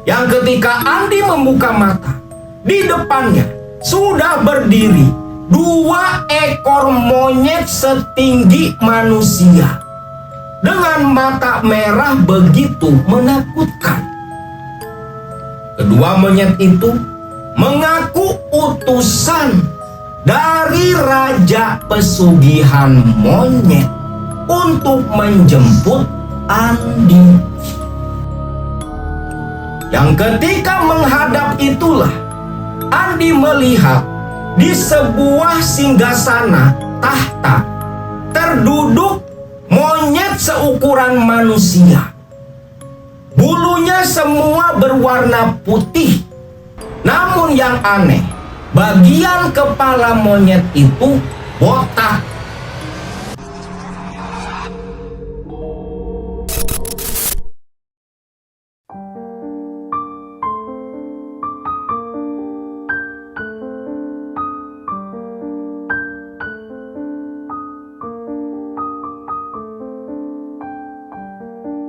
yang ketika Andi membuka mata, di depannya sudah berdiri 2 ekor monyet setinggi manusia dengan mata merah begitu menakutkan. Kedua monyet itu mengaku utusan dari Raja Pesugihan Monyet untuk menjemput Andi. Yang ketika menghadap itulah Andi melihat di sebuah singgasana tahta terduduk monyet seukuran manusia. Bulunya semua berwarna putih. Namun yang aneh, bagian kepala monyet itu botak.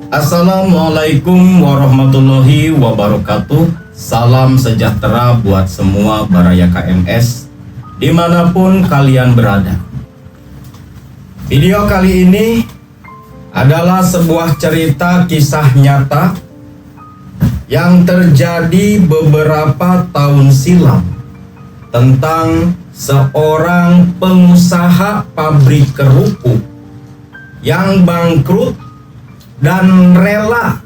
Assalamualaikum warahmatullahi wabarakatuh. Salam sejahtera buat semua Baraya KMS dimanapun kalian berada. Video kali ini adalah sebuah cerita kisah nyata yang terjadi beberapa tahun silam tentang seorang pengusaha pabrik kerupuk yang bangkrut dan rela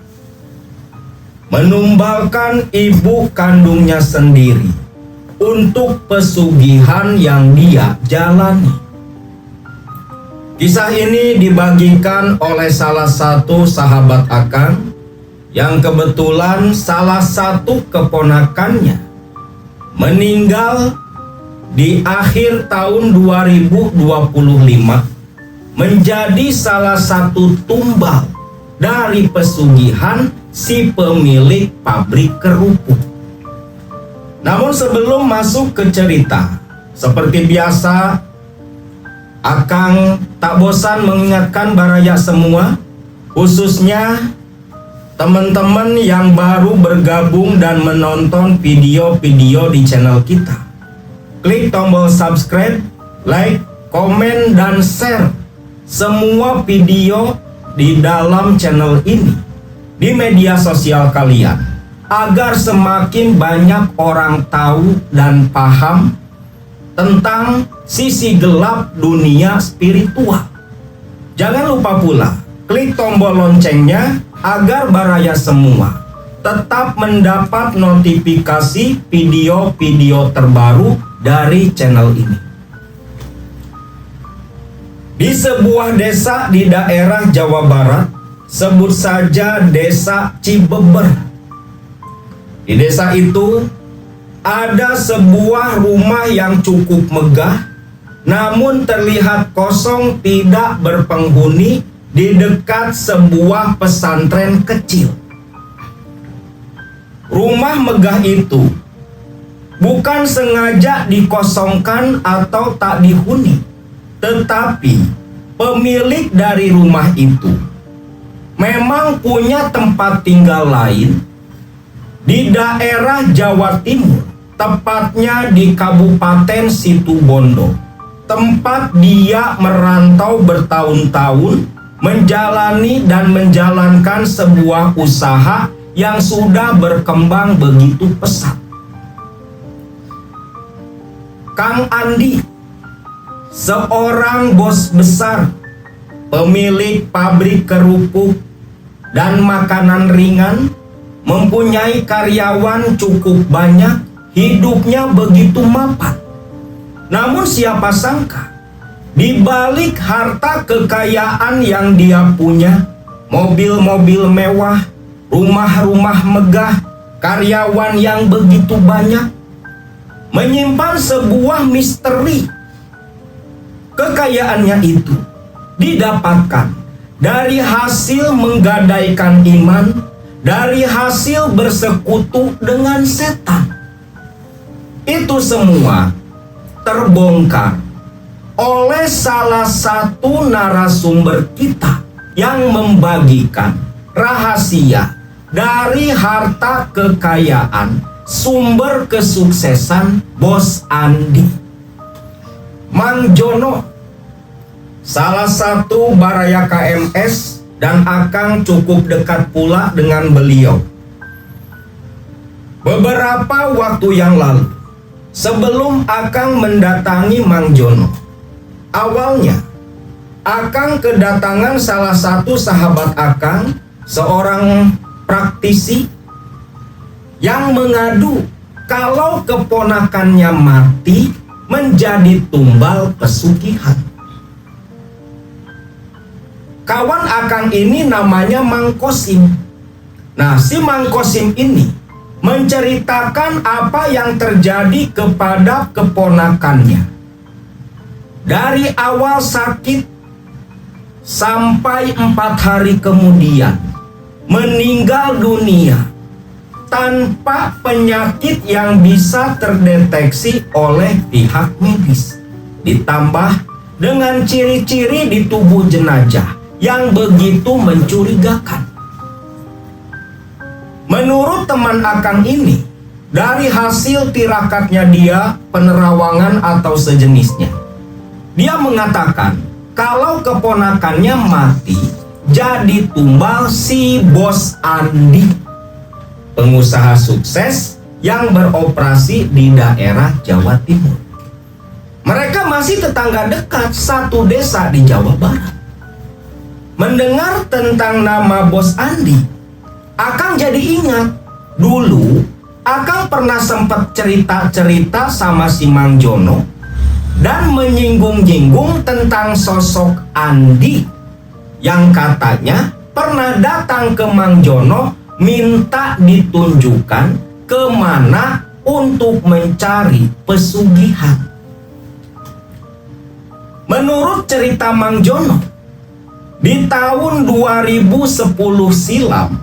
menumbalkan ibu kandungnya sendiri untuk pesugihan yang dia jalani. Kisah ini dibagikan oleh salah satu sahabat Akang yang kebetulan salah satu keponakannya meninggal di akhir tahun 2025 menjadi salah satu tumbal dari pesugihan si pemilik pabrik kerupuk. Namun sebelum masuk ke cerita, seperti biasa, Akang tak bosan mengingatkan Baraya semua, khususnya teman-teman yang baru bergabung dan menonton video-video di channel kita. Klik tombol subscribe, like, komen, dan share semua video di dalam channel ini di media sosial kalian agar semakin banyak orang tahu dan paham tentang sisi gelap dunia spiritual. Jangan lupa pula klik tombol loncengnya agar Baraya semua tetap mendapat notifikasi video-video terbaru dari channel ini. Di sebuah desa di daerah Jawa Barat, sebut saja Desa Cibeber. Di desa itu ada sebuah rumah yang cukup megah, namun terlihat kosong tidak berpenghuni di dekat sebuah pesantren kecil. Rumah megah itu bukan sengaja dikosongkan atau tak dihuni, tetapi pemilik dari rumah itu memang punya tempat tinggal lain di daerah Jawa Timur, tepatnya di Kabupaten Situbondo, tempat dia merantau bertahun-tahun menjalani dan menjalankan sebuah usaha yang sudah berkembang begitu pesat. Kang Andi, seorang bos besar, pemilik pabrik kerupuk dan makanan ringan, mempunyai karyawan cukup banyak, hidupnya begitu mapan. Namun siapa sangka, di balik harta kekayaan yang dia punya, mobil-mobil mewah, rumah-rumah megah, karyawan yang begitu banyak, menyimpan sebuah misteri. Kekayaannya itu didapatkan dari hasil menggadaikan iman, dari hasil bersekutu dengan setan. Itu semua terbongkar oleh salah satu narasumber kita yang membagikan rahasia dari harta kekayaan, sumber kesuksesan Bos Andi. Mang Jono, salah satu baraya KMS, dan Akang cukup dekat pula dengan beliau. Beberapa waktu yang lalu, sebelum Akang mendatangi Mang Jono, awalnya Akang kedatangan salah satu sahabat Akang, seorang praktisi yang mengadu kalau keponakannya mati menjadi tumbal pesugihan. Kawan Akang ini namanya Mang Kosim. Nah, si Mang Kosim ini menceritakan apa yang terjadi kepada keponakannya. Dari awal sakit sampai 4 hari kemudian meninggal dunia tanpa penyakit yang bisa terdeteksi oleh pihak medis, ditambah dengan ciri-ciri di tubuh jenazah yang begitu mencurigakan. Menurut teman Akang ini, dari hasil tirakatnya dia, penerawangan atau sejenisnya, dia mengatakan kalau keponakannya mati jadi tumbal si Bos Andi, pengusaha sukses yang beroperasi di daerah Jawa Timur. Mereka masih tetangga dekat satu desa di Jawa Barat. Mendengar tentang nama Bos Andi, Akang jadi ingat dulu Akang pernah sempat cerita-cerita sama si Mang Jono dan menyinggung-nyinggung tentang sosok Andi yang katanya pernah datang ke Mang Jono minta ditunjukkan kemana untuk mencari pesugihan. Menurut cerita Mang Jono, di tahun 2010 silam,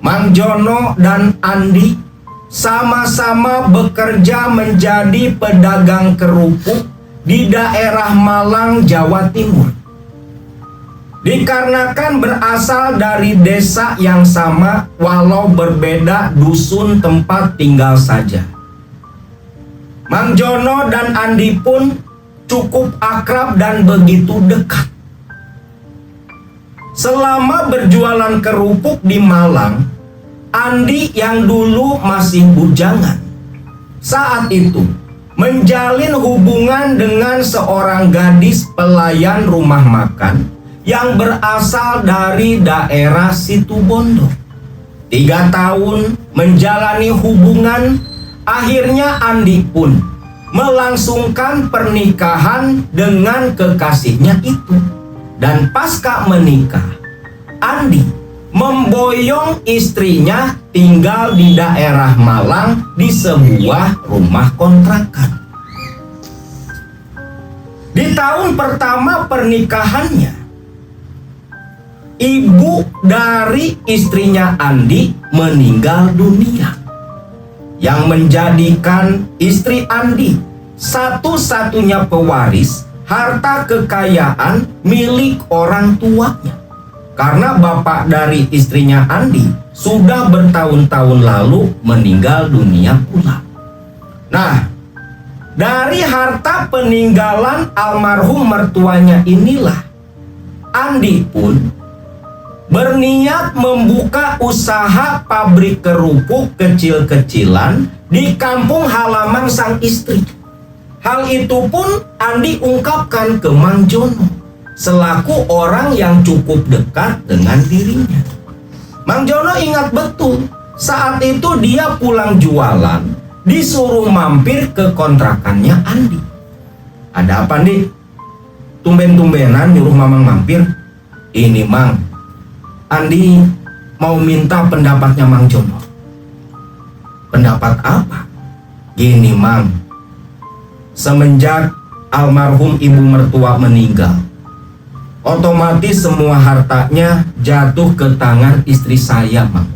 Mang Jono dan Andi sama-sama bekerja menjadi pedagang kerupuk di daerah Malang, Jawa Timur. Dikarenakan berasal dari desa yang sama walau berbeda dusun tempat tinggal saja, Mang Jono dan Andi pun cukup akrab dan begitu dekat. Selama berjualan kerupuk di Malang, Andi yang dulu masih bujangan saat itu menjalin hubungan dengan seorang gadis pelayan rumah makan yang berasal dari daerah Situbondo. 3 tahun menjalani hubungan, akhirnya Andi pun melangsungkan pernikahan dengan kekasihnya itu. Dan pasca menikah, Andi memboyong istrinya tinggal di daerah Malang di sebuah rumah kontrakan. Di tahun pertama pernikahannya, ibu dari istrinya Andi meninggal dunia, yang menjadikan istri Andi satu-satunya pewaris harta kekayaan milik orang tuanya. Karena bapak dari istrinya Andi sudah bertahun-tahun lalu meninggal dunia pula. Nah, dari harta peninggalan almarhum mertuanya inilah Andi pun berniat membuka usaha pabrik kerupuk kecil-kecilan di kampung halaman sang istri. Hal itu pun Andi ungkapkan ke Mang Jono selaku orang yang cukup dekat dengan dirinya. Mang Jono ingat betul saat itu dia pulang jualan disuruh mampir ke kontrakannya Andi. Ada apa, Andi? Tumben-tumbenan nyuruh Mamang mampir. Ini, Mang, Andi mau minta pendapatnya Mang Jono. Pendapat apa? Gini, Mang, semenjak almarhum ibu mertua meninggal, otomatis semua hartanya jatuh ke tangan istri saya, Mang.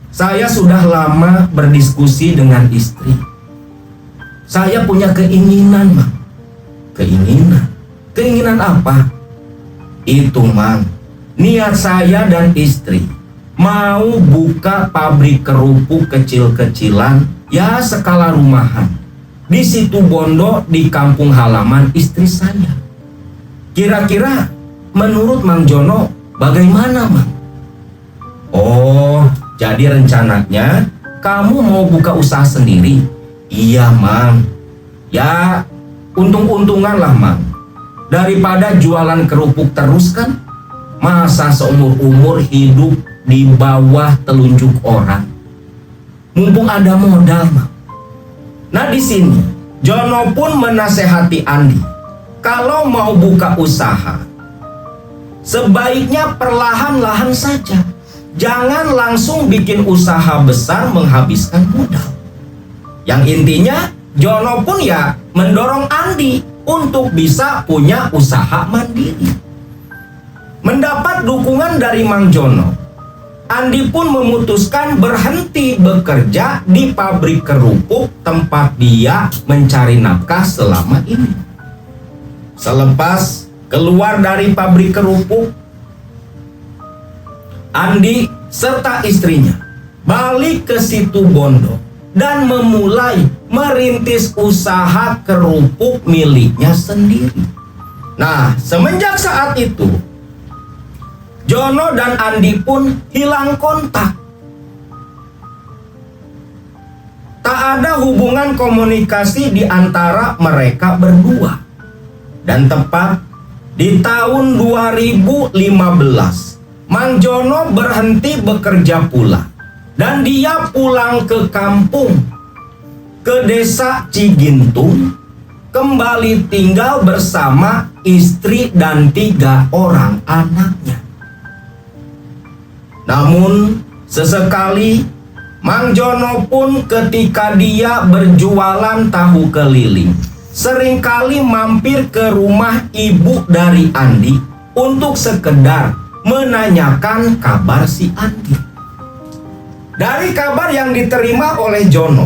Saya sudah lama berdiskusi dengan istri. Saya punya keinginan, Mang. Keinginan apa? Itu, Mang, niat saya dan istri mau buka pabrik kerupuk kecil-kecilan, ya skala rumahan, di situ Bondo, di kampung halaman istri saya. Kira-kira menurut Mang Jono bagaimana, Mang? Oh, jadi rencananya kamu mau buka usaha sendiri? Iya, Mang. Ya, untung-untungan lah, Mang. Daripada jualan kerupuk terus kan, masa seumur-umur hidup di bawah telunjuk orang. Mumpung ada modal, Mang. Nah, di sini Jono pun menasehati Andi, kalau mau buka usaha, sebaiknya perlahan-lahan saja. Jangan langsung bikin usaha besar menghabiskan modal. Yang intinya Jono pun ya mendorong Andi untuk bisa punya usaha mandiri. Mendapat dukungan dari Mang Jono, Andi pun memutuskan berhenti bekerja di pabrik kerupuk tempat dia mencari nafkah selama ini. Selepas keluar dari pabrik kerupuk, Andi serta istrinya balik ke situ Bondo dan memulai merintis usaha kerupuk miliknya sendiri. Nah, semenjak saat itu, Jono dan Andi pun hilang kontak. Tak ada hubungan komunikasi di antara mereka berdua. Dan tepat di tahun 2015, Mang Jono berhenti bekerja pula. Dan dia pulang ke kampung, ke desa Cigintung, kembali tinggal bersama istri dan 3 orang anaknya. Namun sesekali Mang Jono pun ketika dia berjualan tahu keliling, seringkali mampir ke rumah ibu dari Andi untuk sekedar menanyakan kabar si Andi. Dari kabar yang diterima oleh Jono,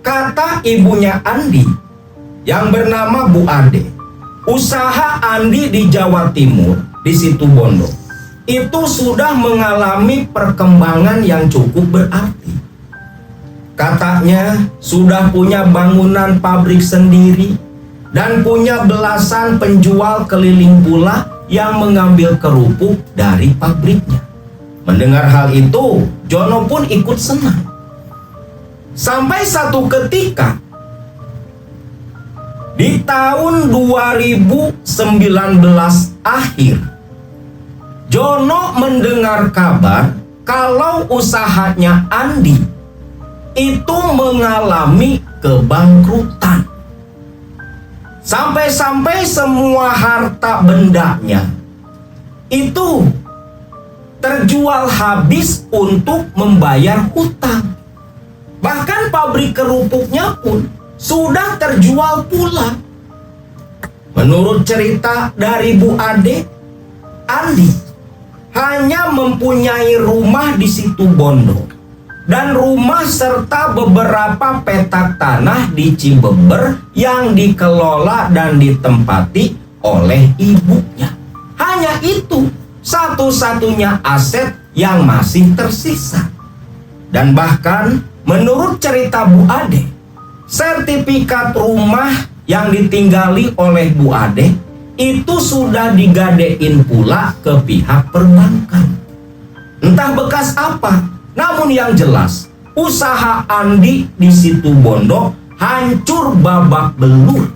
kata ibunya Andi yang bernama Bu Ade, usaha Andi di Jawa Timur, di situ Bondo, itu sudah mengalami perkembangan yang cukup berarti. Katanya sudah punya bangunan pabrik sendiri dan punya belasan penjual keliling pula yang mengambil kerupuk dari pabriknya. Mendengar hal itu, Jono pun ikut senang. Sampai satu ketika di tahun 2019 akhir, Jono mendengar kabar kalau usahanya Andi itu mengalami kebangkrutan. Sampai-sampai semua harta bendanya itu terjual habis untuk membayar hutang. Bahkan pabrik kerupuknya pun sudah terjual pula. Menurut cerita dari Bu Ade, Andi hanya mempunyai rumah di situ Bondo dan rumah serta beberapa petak tanah di Cibeber yang dikelola dan ditempati oleh ibunya. Hanya itu satu-satunya aset yang masih tersisa. Dan bahkan menurut cerita Bu Ade, sertifikat rumah yang ditinggali oleh Bu Ade itu sudah digadein pula ke pihak perbankan. Entah bekas apa, namun yang jelas usaha Andi di situ Bondo hancur babak belur.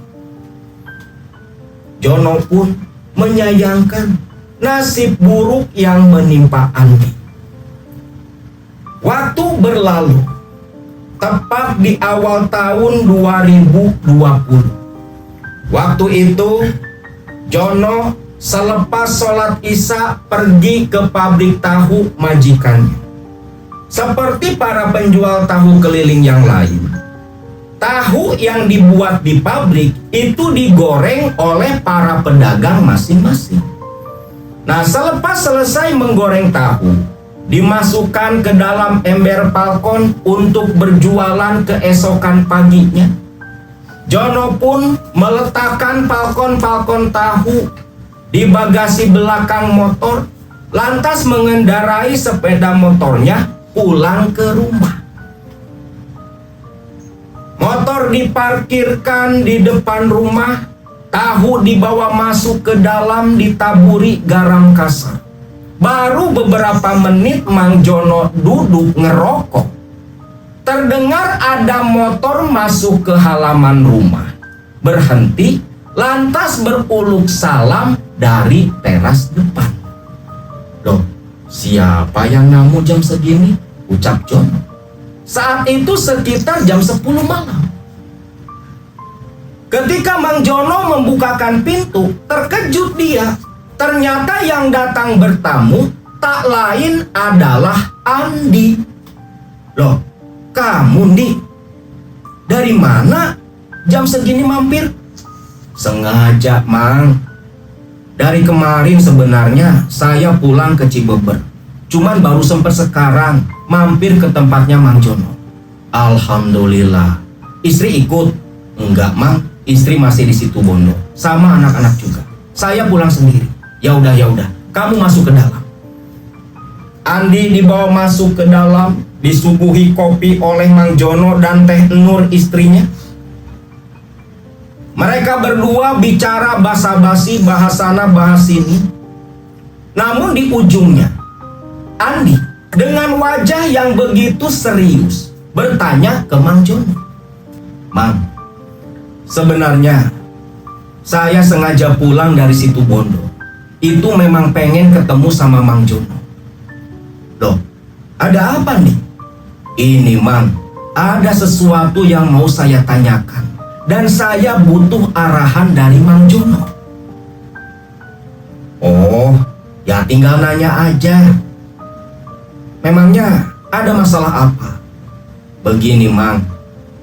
Jono pun menyayangkan nasib buruk yang menimpa Andi. Waktu berlalu, tepat di awal tahun 2020. Waktu itu, Jono selepas sholat Isya pergi ke pabrik tahu majikannya. Seperti para penjual tahu keliling yang lain, tahu yang dibuat di pabrik itu digoreng oleh para pedagang masing-masing. Nah, selepas selesai menggoreng tahu, dimasukkan ke dalam ember palkon untuk berjualan keesokan paginya. Jono pun meletakkan palkon-palkon tahu di bagasi belakang motor, lantas mengendarai sepeda motornya pulang ke rumah. Motor diparkirkan di depan rumah, tahu dibawa masuk ke dalam ditaburi garam kasar. Baru beberapa menit Mang Jono duduk ngerokok, terdengar ada motor masuk ke halaman rumah, berhenti, lantas berpuluk salam dari teras depan. Loh, siapa yang namu jam segini? Ucap Jono. Saat itu sekitar jam 10 malam. Ketika Mang Jono membukakan pintu, terkejut dia. Ternyata yang datang bertamu tak lain adalah Andi. Loh, kamu Ndi? Dari mana jam segini mampir? Sengaja, Mang. Dari kemarin sebenarnya saya pulang ke Cibeber. Cuman baru sempat sekarang mampir ke tempatnya Mang Jono. Alhamdulillah. Istri ikut? Enggak, Mang. Istri masih di Situbondo sama anak-anak juga. Saya pulang sendiri. Ya udah. Kamu masuk ke dalam. Andi dibawa masuk ke dalam, disuguhi kopi oleh Mang Jono dan Teh Nur istrinya. Mereka berdua bicara basa-basi bahasana bahasini. Namun di ujungnya, Andi dengan wajah yang begitu serius bertanya ke Mang Jono. Mang, sebenarnya saya sengaja pulang dari Situbondo. Itu memang pengen ketemu sama Mang Jono. Loh, ada apa nih? Ini Mang, ada sesuatu yang mau saya tanyakan. Dan saya butuh arahan dari Mang Jono. Oh, ya tinggal nanya aja. Memangnya ada masalah apa? Begini Mang,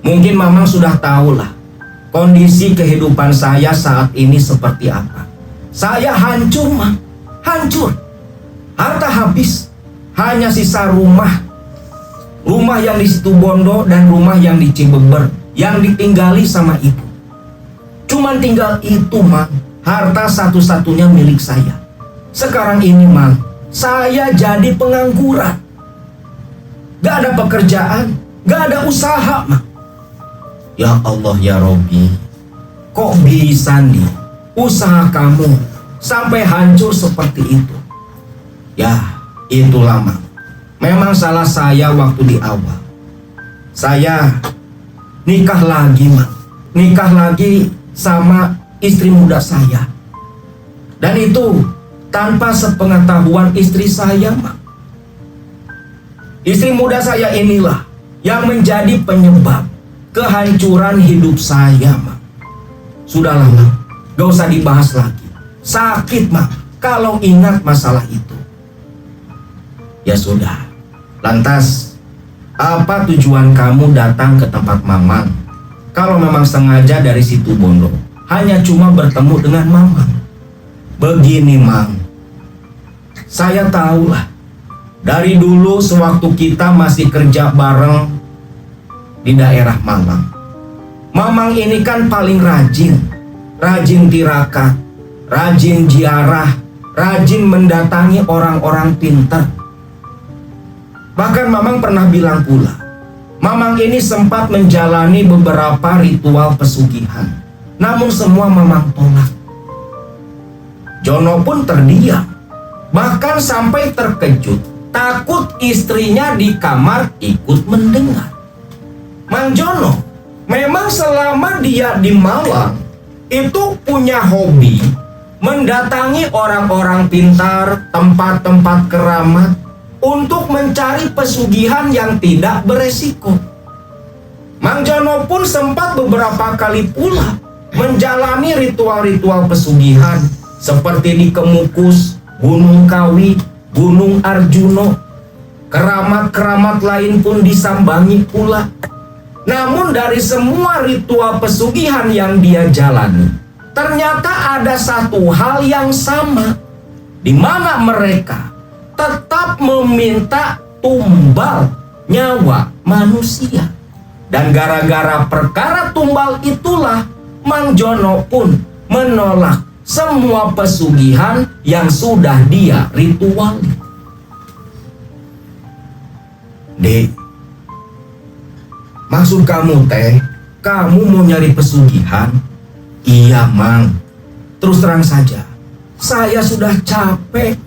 mungkin Mamang sudah tahu lah kondisi kehidupan saya saat ini seperti apa. Saya hancur Mang, hancur. Harta habis, hanya sisa rumah. Rumah yang di Situbondo dan rumah yang di Cibeber yang ditinggali sama ibu. Cuman tinggal itu Mang, harta satu-satunya milik saya. Sekarang ini Mang, saya jadi pengangguran. Gak ada pekerjaan, gak ada usaha Mang. Ya Allah ya Robbi, kok bisa nih usaha kamu sampai hancur seperti itu? Ya itulah Mang, memang salah saya waktu di awal. Saya nikah lagi Mang, nikah lagi sama istri muda saya. Dan itu tanpa sepengetahuan istri saya Mang. Istri muda saya inilah yang menjadi penyebab kehancuran hidup saya Mang. Sudahlah Mang, gak usah dibahas lagi. Sakit Mang kalau ingat masalah itu. Ya sudah, lantas apa tujuan kamu datang ke tempat Mamang? Kalau memang sengaja dari Situbondo, hanya cuma bertemu dengan Mamang. Begini Mang, saya tahulah dari dulu sewaktu kita masih kerja bareng di daerah Malang. Mamang ini kan paling rajin tirakat, rajin ziarah, rajin mendatangi orang-orang pintar. Bahkan Mamang pernah bilang pula, Mamang ini sempat menjalani beberapa ritual pesugihan. Namun semua Mamang tolak. Jono pun terdiam, bahkan sampai terkejut, takut istrinya di kamar ikut mendengar. Mang Jono memang selama dia di Malang itu punya hobi mendatangi orang-orang pintar, tempat-tempat keramat untuk mencari pesugihan yang tidak beresiko. Mang Jono pun sempat beberapa kali pula menjalani ritual-ritual pesugihan seperti di Kemukus, Gunung Kawi, Gunung Arjuno. Keramat-keramat lain pun disambangi pula. Namun dari semua ritual pesugihan yang dia jalani, ternyata ada satu hal yang sama, di mana mereka tetap meminta tumbal nyawa manusia. Dan gara-gara perkara tumbal itulah Mang Jono pun menolak semua pesugihan yang sudah dia rituali. Dek, maksud kamu teh, kamu mau nyari pesugihan? Iya, Mang. Terus terang saja, saya sudah capek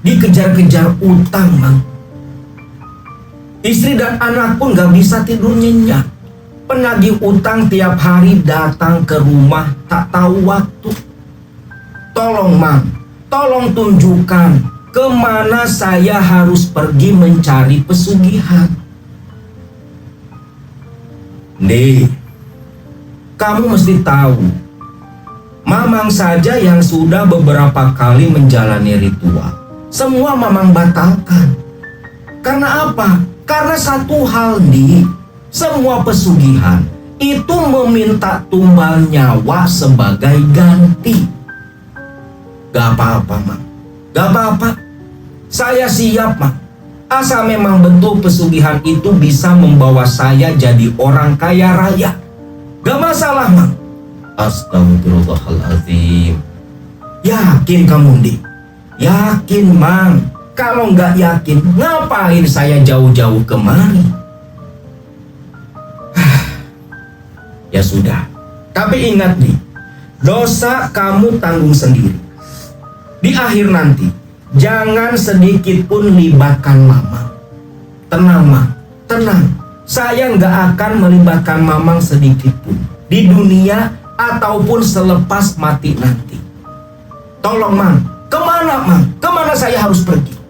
dikejar-kejar utang, Mang. Istri dan anak pun gak bisa tidur nyenyak. Penagih utang tiap hari datang ke rumah tak tahu waktu. Tolong, Mang, tolong tunjukkan kemana saya harus pergi mencari pesugihan. Nih, kamu mesti tahu, Mamang saja yang sudah beberapa kali menjalani ritual, semua Mamang batalkan. Karena apa? Karena satu hal nih, semua pesugihan itu meminta tumbal nyawa sebagai ganti. Gak apa-apa, Mang. Gak apa-apa. Saya siap, Mang. Asal memang betul pesugihan itu bisa membawa saya jadi orang kaya raya. Gak masalah, Mang. Astagfirullahaladzim. Yakin kamu, Dik? Yakin, Mang. Kalau nggak yakin, ngapain saya jauh-jauh kemari? Ya sudah. Tapi ingat, Dik, dosa kamu tanggung sendiri. Di akhir nanti, jangan sedikit pun libatkan Mamang. Tenang, Mang. Tenang. Saya nggak akan melibatkan Mamang sedikit pun. Di dunia ataupun selepas mati nanti. Tolong, Mang. Kemana, Mang? Kemana saya harus pergi?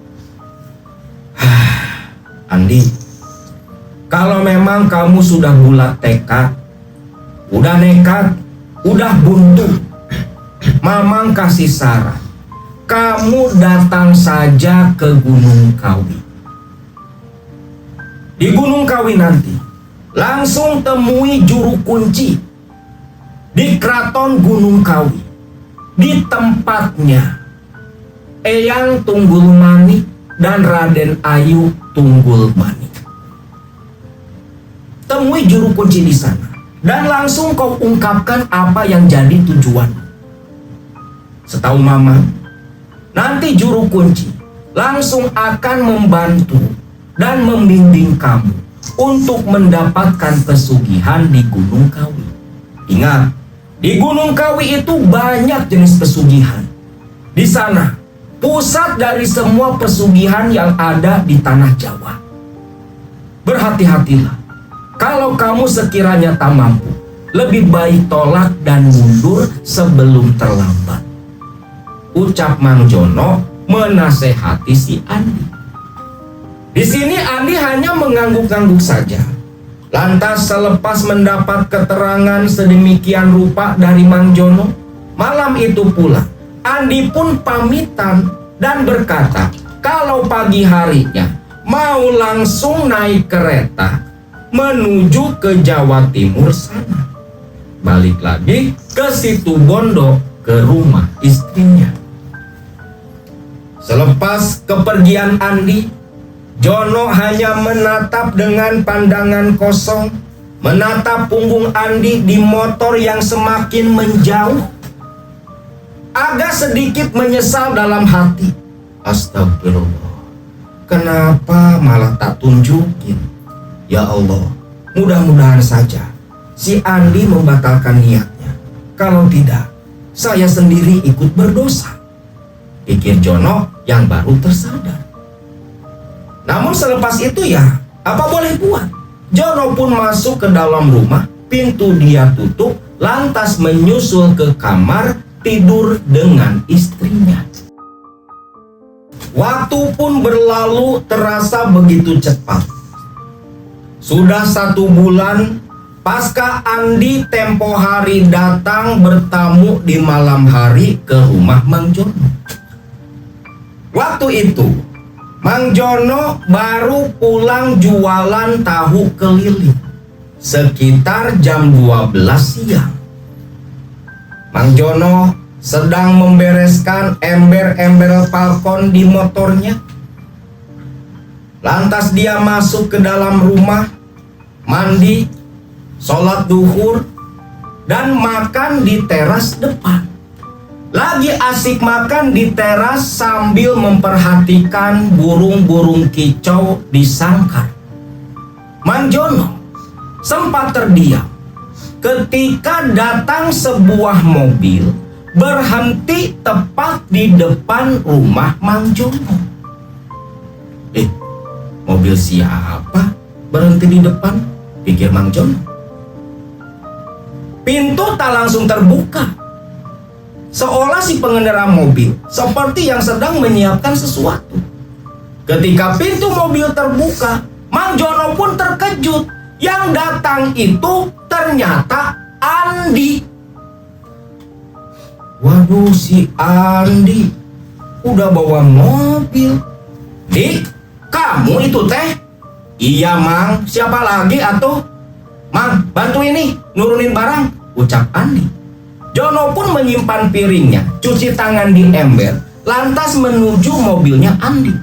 Andi, kalau memang kamu sudah bulat tekad, udah nekat, udah buntu, Mamang kasih saran. Kamu datang saja ke Gunung Kawi. Di Gunung Kawi nanti, langsung temui juru kunci di Keraton Gunung Kawi. Di tempatnya Eyang Tunggul Manik dan Raden Ayu Tunggul Manik. Temui juru kunci di sana dan langsung kau ungkapkan apa yang jadi tujuan. Setahu Mamang, nanti juru kunci langsung akan membantu dan membimbing kamu untuk mendapatkan pesugihan di Gunung Kawi. Ingat, di Gunung Kawi itu banyak jenis pesugihan. Di sana pusat dari semua pesugihan yang ada di tanah Jawa. Berhati-hatilah. Kalau kamu sekiranya tak mampu, lebih baik tolak dan mundur sebelum terlambat. Ucap Mang Jono menasehati si Andi. Di sini Andi hanya mengangguk-angguk saja. Lantas selepas mendapat keterangan sedemikian rupa dari Mang Jono, malam itu pula Andi pun pamitan dan berkata kalau pagi harinya mau langsung naik kereta menuju ke Jawa Timur sana. Balik lagi ke Situbondo ke rumah istrinya. Selepas kepergian Andi, Jono hanya menatap dengan pandangan kosong, menatap punggung Andi di motor yang semakin menjauh. Agak sedikit menyesal dalam hati. Astagfirullah, kenapa malah tak tunjukin? Ya Allah, mudah-mudahan saja si Andi membatalkan niatnya. Kalau tidak, saya sendiri ikut berdosa, pikir Jono yang baru tersadar. Namun selepas itu ya, apa boleh buat? Jono pun masuk ke dalam rumah, pintu dia tutup, lantas menyusul ke kamar tidur dengan istrinya. Waktu pun berlalu terasa begitu cepat. Sudah 1 bulan pasca Andi tempo hari datang bertamu di malam hari ke rumah Mang Jono. Waktu itu Mang Jono baru pulang jualan tahu keliling sekitar jam 12 siang. Mang Jono sedang membereskan ember-ember balkon di motornya. Lantas dia masuk ke dalam rumah, mandi, sholat duhur, dan makan di teras depan. lagi asik makan di teras sambil memperhatikan burung-burung kicau di sangkar. Mang Jono sempat terdiam ketika datang sebuah mobil berhenti tepat di depan rumah Mang Jono. Mobil siapa berhenti di depan? Pikir Mang Jono. Pintu tak langsung terbuka, seolah si pengendara mobil seperti yang sedang menyiapkan sesuatu. Ketika pintu mobil terbuka, Mang Jono pun terkejut. Yang datang itu ternyata Andi. Waduh, si Andi udah bawa mobil. Dik, kamu itu teh? Iya, Mang. Siapa lagi atuh? Mang, bantu ini, nurunin barang, ucap Andi. Jono pun menyimpan piringnya, cuci tangan di ember, lantas menuju mobilnya Andi.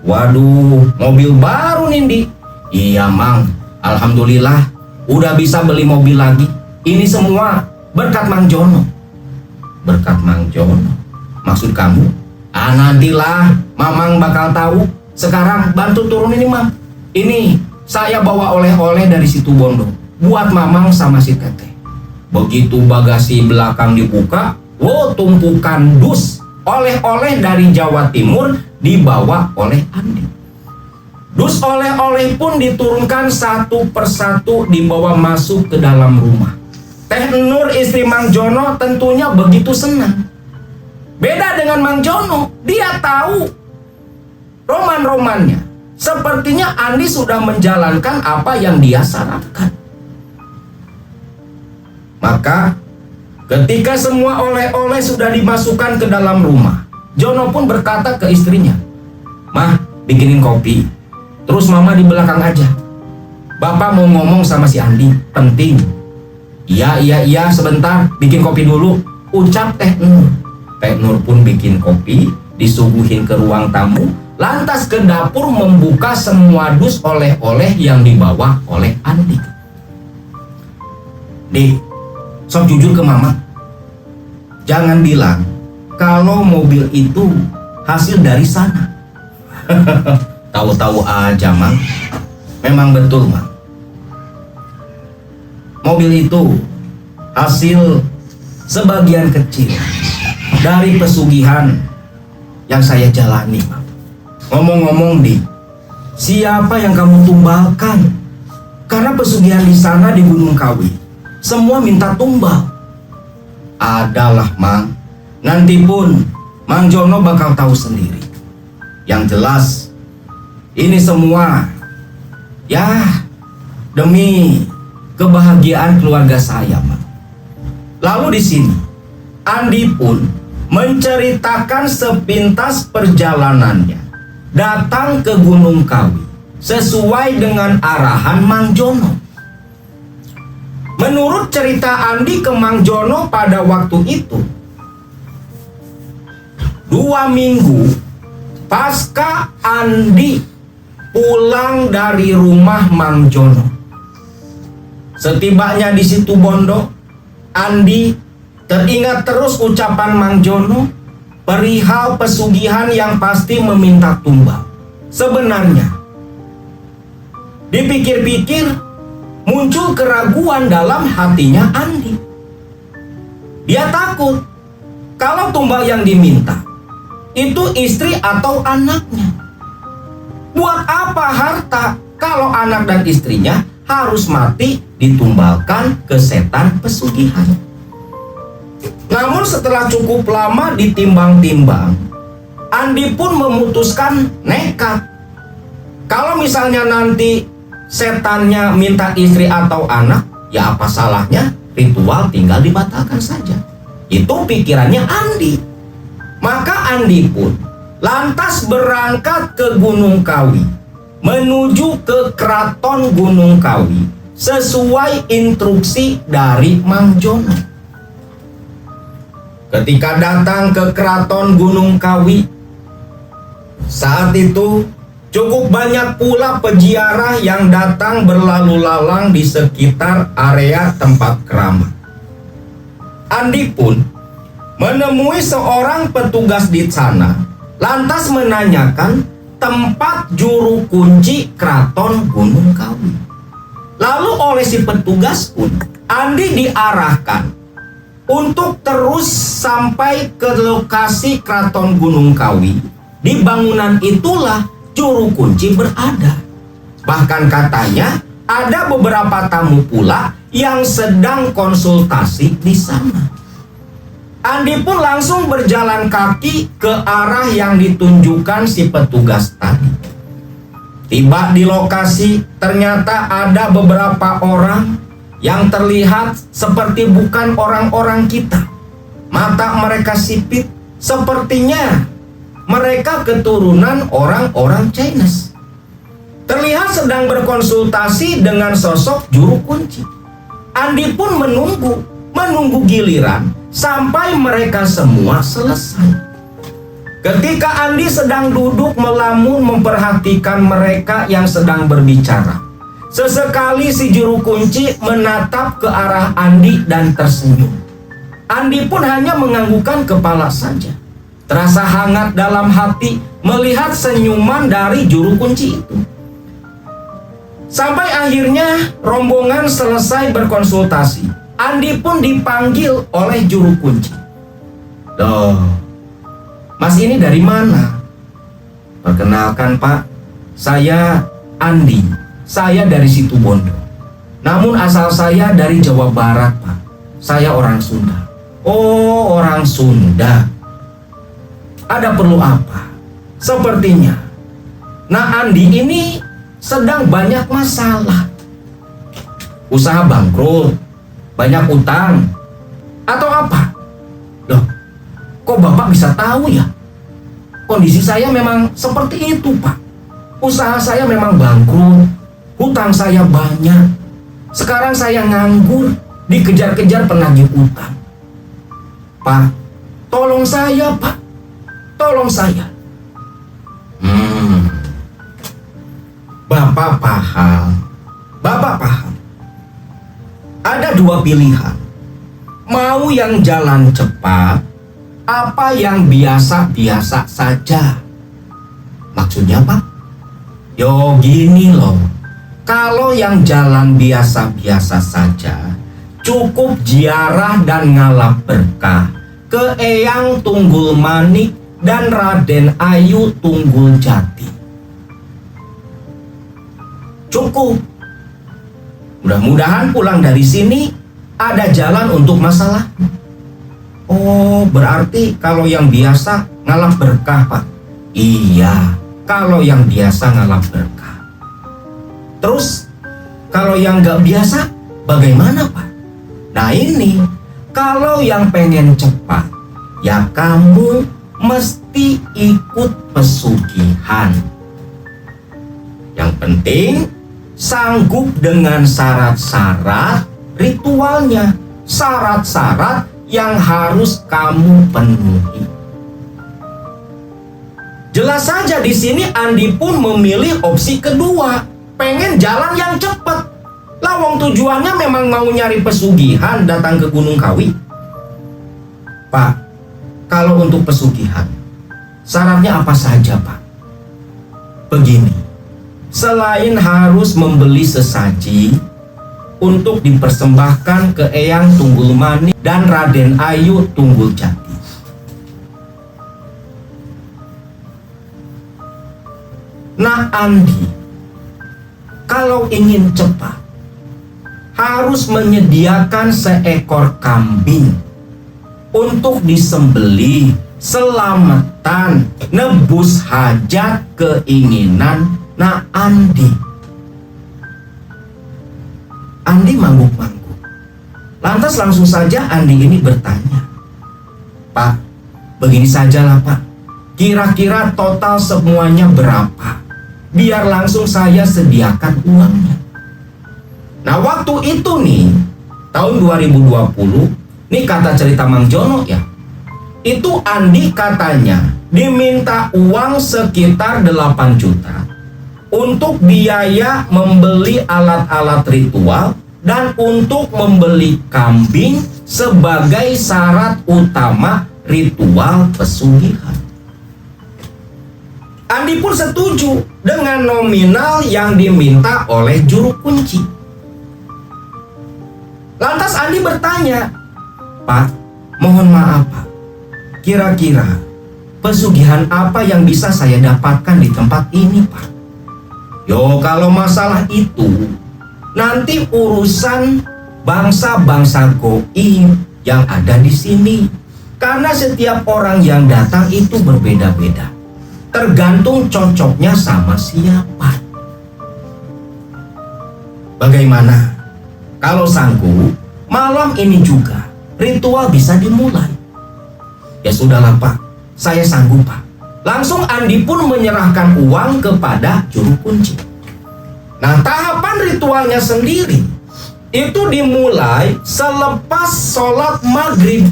Waduh, mobil baru nih, Di. Iya, Mang. Alhamdulillah, udah bisa beli mobil lagi. Ini semua berkat Mang Jono. Berkat Mang Jono? Maksud kamu? Nantilah, Mamang bakal tahu. Sekarang bantu turun ini, Mang. Ini saya bawa oleh-oleh dari situ Bondo buat Mamang sama si Teteh. Begitu bagasi belakang dibuka, tumpukan dus oleh-oleh dari Jawa Timur dibawa oleh Andi. Dus oleh-oleh pun diturunkan satu persatu dibawa masuk ke dalam rumah. Teh Nur istri Mang Jono tentunya begitu senang. Beda dengan Mang Jono, dia tahu roman-romannya. Sepertinya Andi sudah menjalankan apa yang dia sarankan. Maka ketika semua oleh-oleh sudah dimasukkan ke dalam rumah, Jono pun berkata ke istrinya, "Mah, bikinin kopi. Terus Mama di belakang aja. Bapak mau ngomong sama si Andi, penting." Iya, sebentar, bikin kopi dulu, ucap Teh Nur. Teh Nur pun bikin kopi, disuguhin ke ruang tamu, lantas ke dapur membuka semua dus oleh-oleh yang dibawa oleh Andi. Dik, sok jujur ke Mama. Jangan bilang kalau mobil itu hasil dari sana. Tahu-tahu aja, Mang. Memang betul, Mang. Mobil itu hasil sebagian kecil dari pesugihan yang saya jalani, Mang. Ngomong-ngomong, Di, siapa yang kamu tumbalkan? Karena pesugihan di sana di Gunung Kawi, semua minta tumbal. Adalah, Mang. Nanti pun Mang Jono bakal tahu sendiri. Yang jelas, ini semua ya demi kebahagiaan keluarga saya, Mang. Lalu di sini Andi pun menceritakan sepintas perjalanannya datang ke Gunung Kawi sesuai dengan arahan Mang Jono. Menurut cerita Andi ke Mang Jono pada waktu itu, 2 minggu pasca Andi pulang dari rumah Mang Jono, setibanya di situ Bondo, Andi teringat terus ucapan Mang Jono perihal pesugihan yang pasti meminta tumbal. Sebenarnya, dipikir-pikir, muncul keraguan dalam hatinya Andi. Dia takut kalau tumbal yang diminta itu istri atau anaknya. Buat apa harta kalau anak dan istrinya harus mati ditumbalkan ke setan pesugihan? Namun setelah cukup lama ditimbang-timbang, Andi pun memutuskan nekat. Kalau misalnya nanti setannya minta istri atau anak, ya apa salahnya ritual tinggal dibatalkan saja. Itu pikirannya Andi. Maka Andi pun lantas berangkat ke Gunung Kawi, menuju ke Keraton Gunung Kawi sesuai instruksi dari Mang Jono. Ketika datang ke Keraton Gunung Kawi, saat itu cukup banyak pula peziarah yang datang berlalu lalang di sekitar area tempat keramat. Andi pun menemui seorang petugas di sana, lantas menanyakan tempat juru kunci keraton Gunung Kawi. Lalu oleh si petugas pun, Andi diarahkan untuk terus sampai ke lokasi keraton Gunung Kawi. Di bangunan itulah juru kunci berada. Bahkan katanya ada beberapa tamu pula yang sedang konsultasi di sana. Andi pun langsung berjalan kaki ke arah yang ditunjukkan si petugas tadi. Tiba di lokasi, ternyata ada beberapa orang yang terlihat seperti bukan orang-orang kita. Mata mereka sipit, sepertinya mereka keturunan orang-orang Chinese. Terlihat sedang berkonsultasi dengan sosok juru kunci. Andi pun menunggu giliran sampai mereka semua selesai. Ketika Andi sedang duduk melamun memperhatikan mereka yang sedang berbicara, sesekali si juru kunci menatap ke arah Andi dan tersenyum. Andi pun hanya menganggukkan kepala saja. Terasa hangat dalam hati melihat senyuman dari juru kunci itu. Sampai akhirnya rombongan selesai berkonsultasi. Andi pun dipanggil oleh juru kunci. Loh, Mas ini dari mana? Perkenalkan Pak, saya Andi. Saya dari Situbondo. Namun asal saya dari Jawa Barat Pak. Saya orang Sunda. Oh, orang Sunda. Ada perlu apa? Sepertinya nah Andi ini sedang banyak masalah. Usaha bangkrut, banyak utang, atau apa? Loh, kok Bapak bisa tahu ya? Kondisi saya memang seperti itu Pak. Usaha saya memang bangkrut, hutang saya banyak. Sekarang saya nganggur, dikejar-kejar penagih utang. Pak, tolong saya Pak, tolong saya. Bapak paham. Ada dua pilihan. Mau yang jalan cepat, apa yang biasa-biasa saja. Maksudnya Pak? Yo gini loh. Kalau yang jalan biasa-biasa saja, cukup ziarah dan ngalap berkah ke Eyang Tunggul Manik dan Raden Ayu Tunggul Jati. Cukup. Mudah-mudahan pulang dari sini ada jalan untuk masalah. Oh, berarti kalau yang biasa ngalap berkah Pak? Iya, kalau yang biasa ngalap berkah. Terus, kalau yang gak biasa bagaimana Pak? Nah ini, kalau yang pengen cepat, ya kamu mesti ikut pesugihan. Yang penting sanggup dengan syarat-syarat ritualnya, syarat-syarat yang harus kamu penuhi. Jelas saja di sini Andi pun memilih opsi kedua, pengen jalan yang cepat. Lawang tujuannya memang mau nyari pesugihan, datang ke Gunung Kawi. Pak, kalau untuk pesugihan, syaratnya apa saja Pak? Begini, selain harus membeli sesaji untuk dipersembahkan ke Eyang Tunggul Manik dan Raden Ayu Tunggul Jati, nah Andi, kalau ingin cepat, harus menyediakan seekor kambing untuk disembelih, selamatan, nebus hajat keinginan. Nah Andi mangguk-mangguk. Lantas langsung saja Andi ini bertanya, Pak, begini sajalah Pak, kira-kira total semuanya berapa? Biar langsung saya sediakan uangnya. Nah waktu itu nih, tahun 2020, nih kata cerita Mang Jono ya, itu Andi katanya diminta uang sekitar 8 juta untuk biaya membeli alat-alat ritual dan untuk membeli kambing sebagai syarat utama ritual pesugihan. Andi pun setuju dengan nominal yang diminta oleh juru kunci. Lantas Andi bertanya, "Pak, mohon maaf Pak, kira-kira pesugihan apa yang bisa saya dapatkan di tempat ini Pak?" "Yo, kalau masalah itu nanti urusan bangsa-bangsa goib yang ada di sini. Karena setiap orang yang datang itu berbeda-beda, tergantung cocoknya sama siapa." "Bagaimana kalau sanggup malam ini juga ritual bisa dimulai?" "Ya sudahlah Pak, saya sanggup Pak." Langsung Andi pun menyerahkan uang kepada juru kunci. Nah, tahapan ritualnya sendiri itu dimulai selepas sholat maghrib.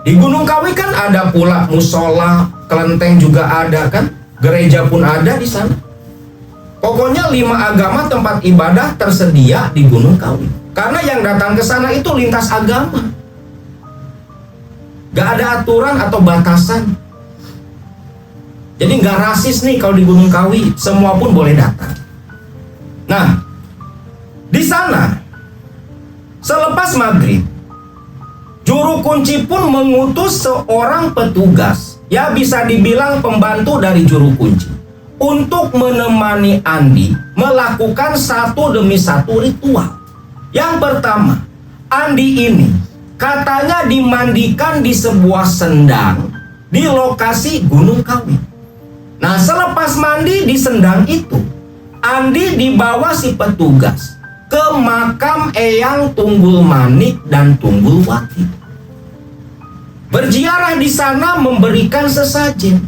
Di Gunung Kawi kan ada pula musola, kelenteng juga ada kan, gereja pun ada di sana. Pokoknya 5 agama tempat ibadah tersedia di Gunung Kawi. Karena yang datang ke sana itu lintas agama. Gak ada aturan atau batasan. Jadi gak rasis nih kalau di Gunung Kawi, semua pun boleh datang. Nah, di sana selepas maghrib, juru kunci pun mengutus seorang petugas, ya bisa dibilang pembantu dari juru kunci, untuk menemani Andi melakukan satu demi satu ritual. Yang pertama, Andi ini katanya dimandikan di sebuah sendang di lokasi Gunung Kawi. Nah, selepas mandi di sendang itu, Andi dibawa si petugas ke makam Eyang Tunggul Manik dan Tunggul Wati. Berziarah di sana memberikan sesajen.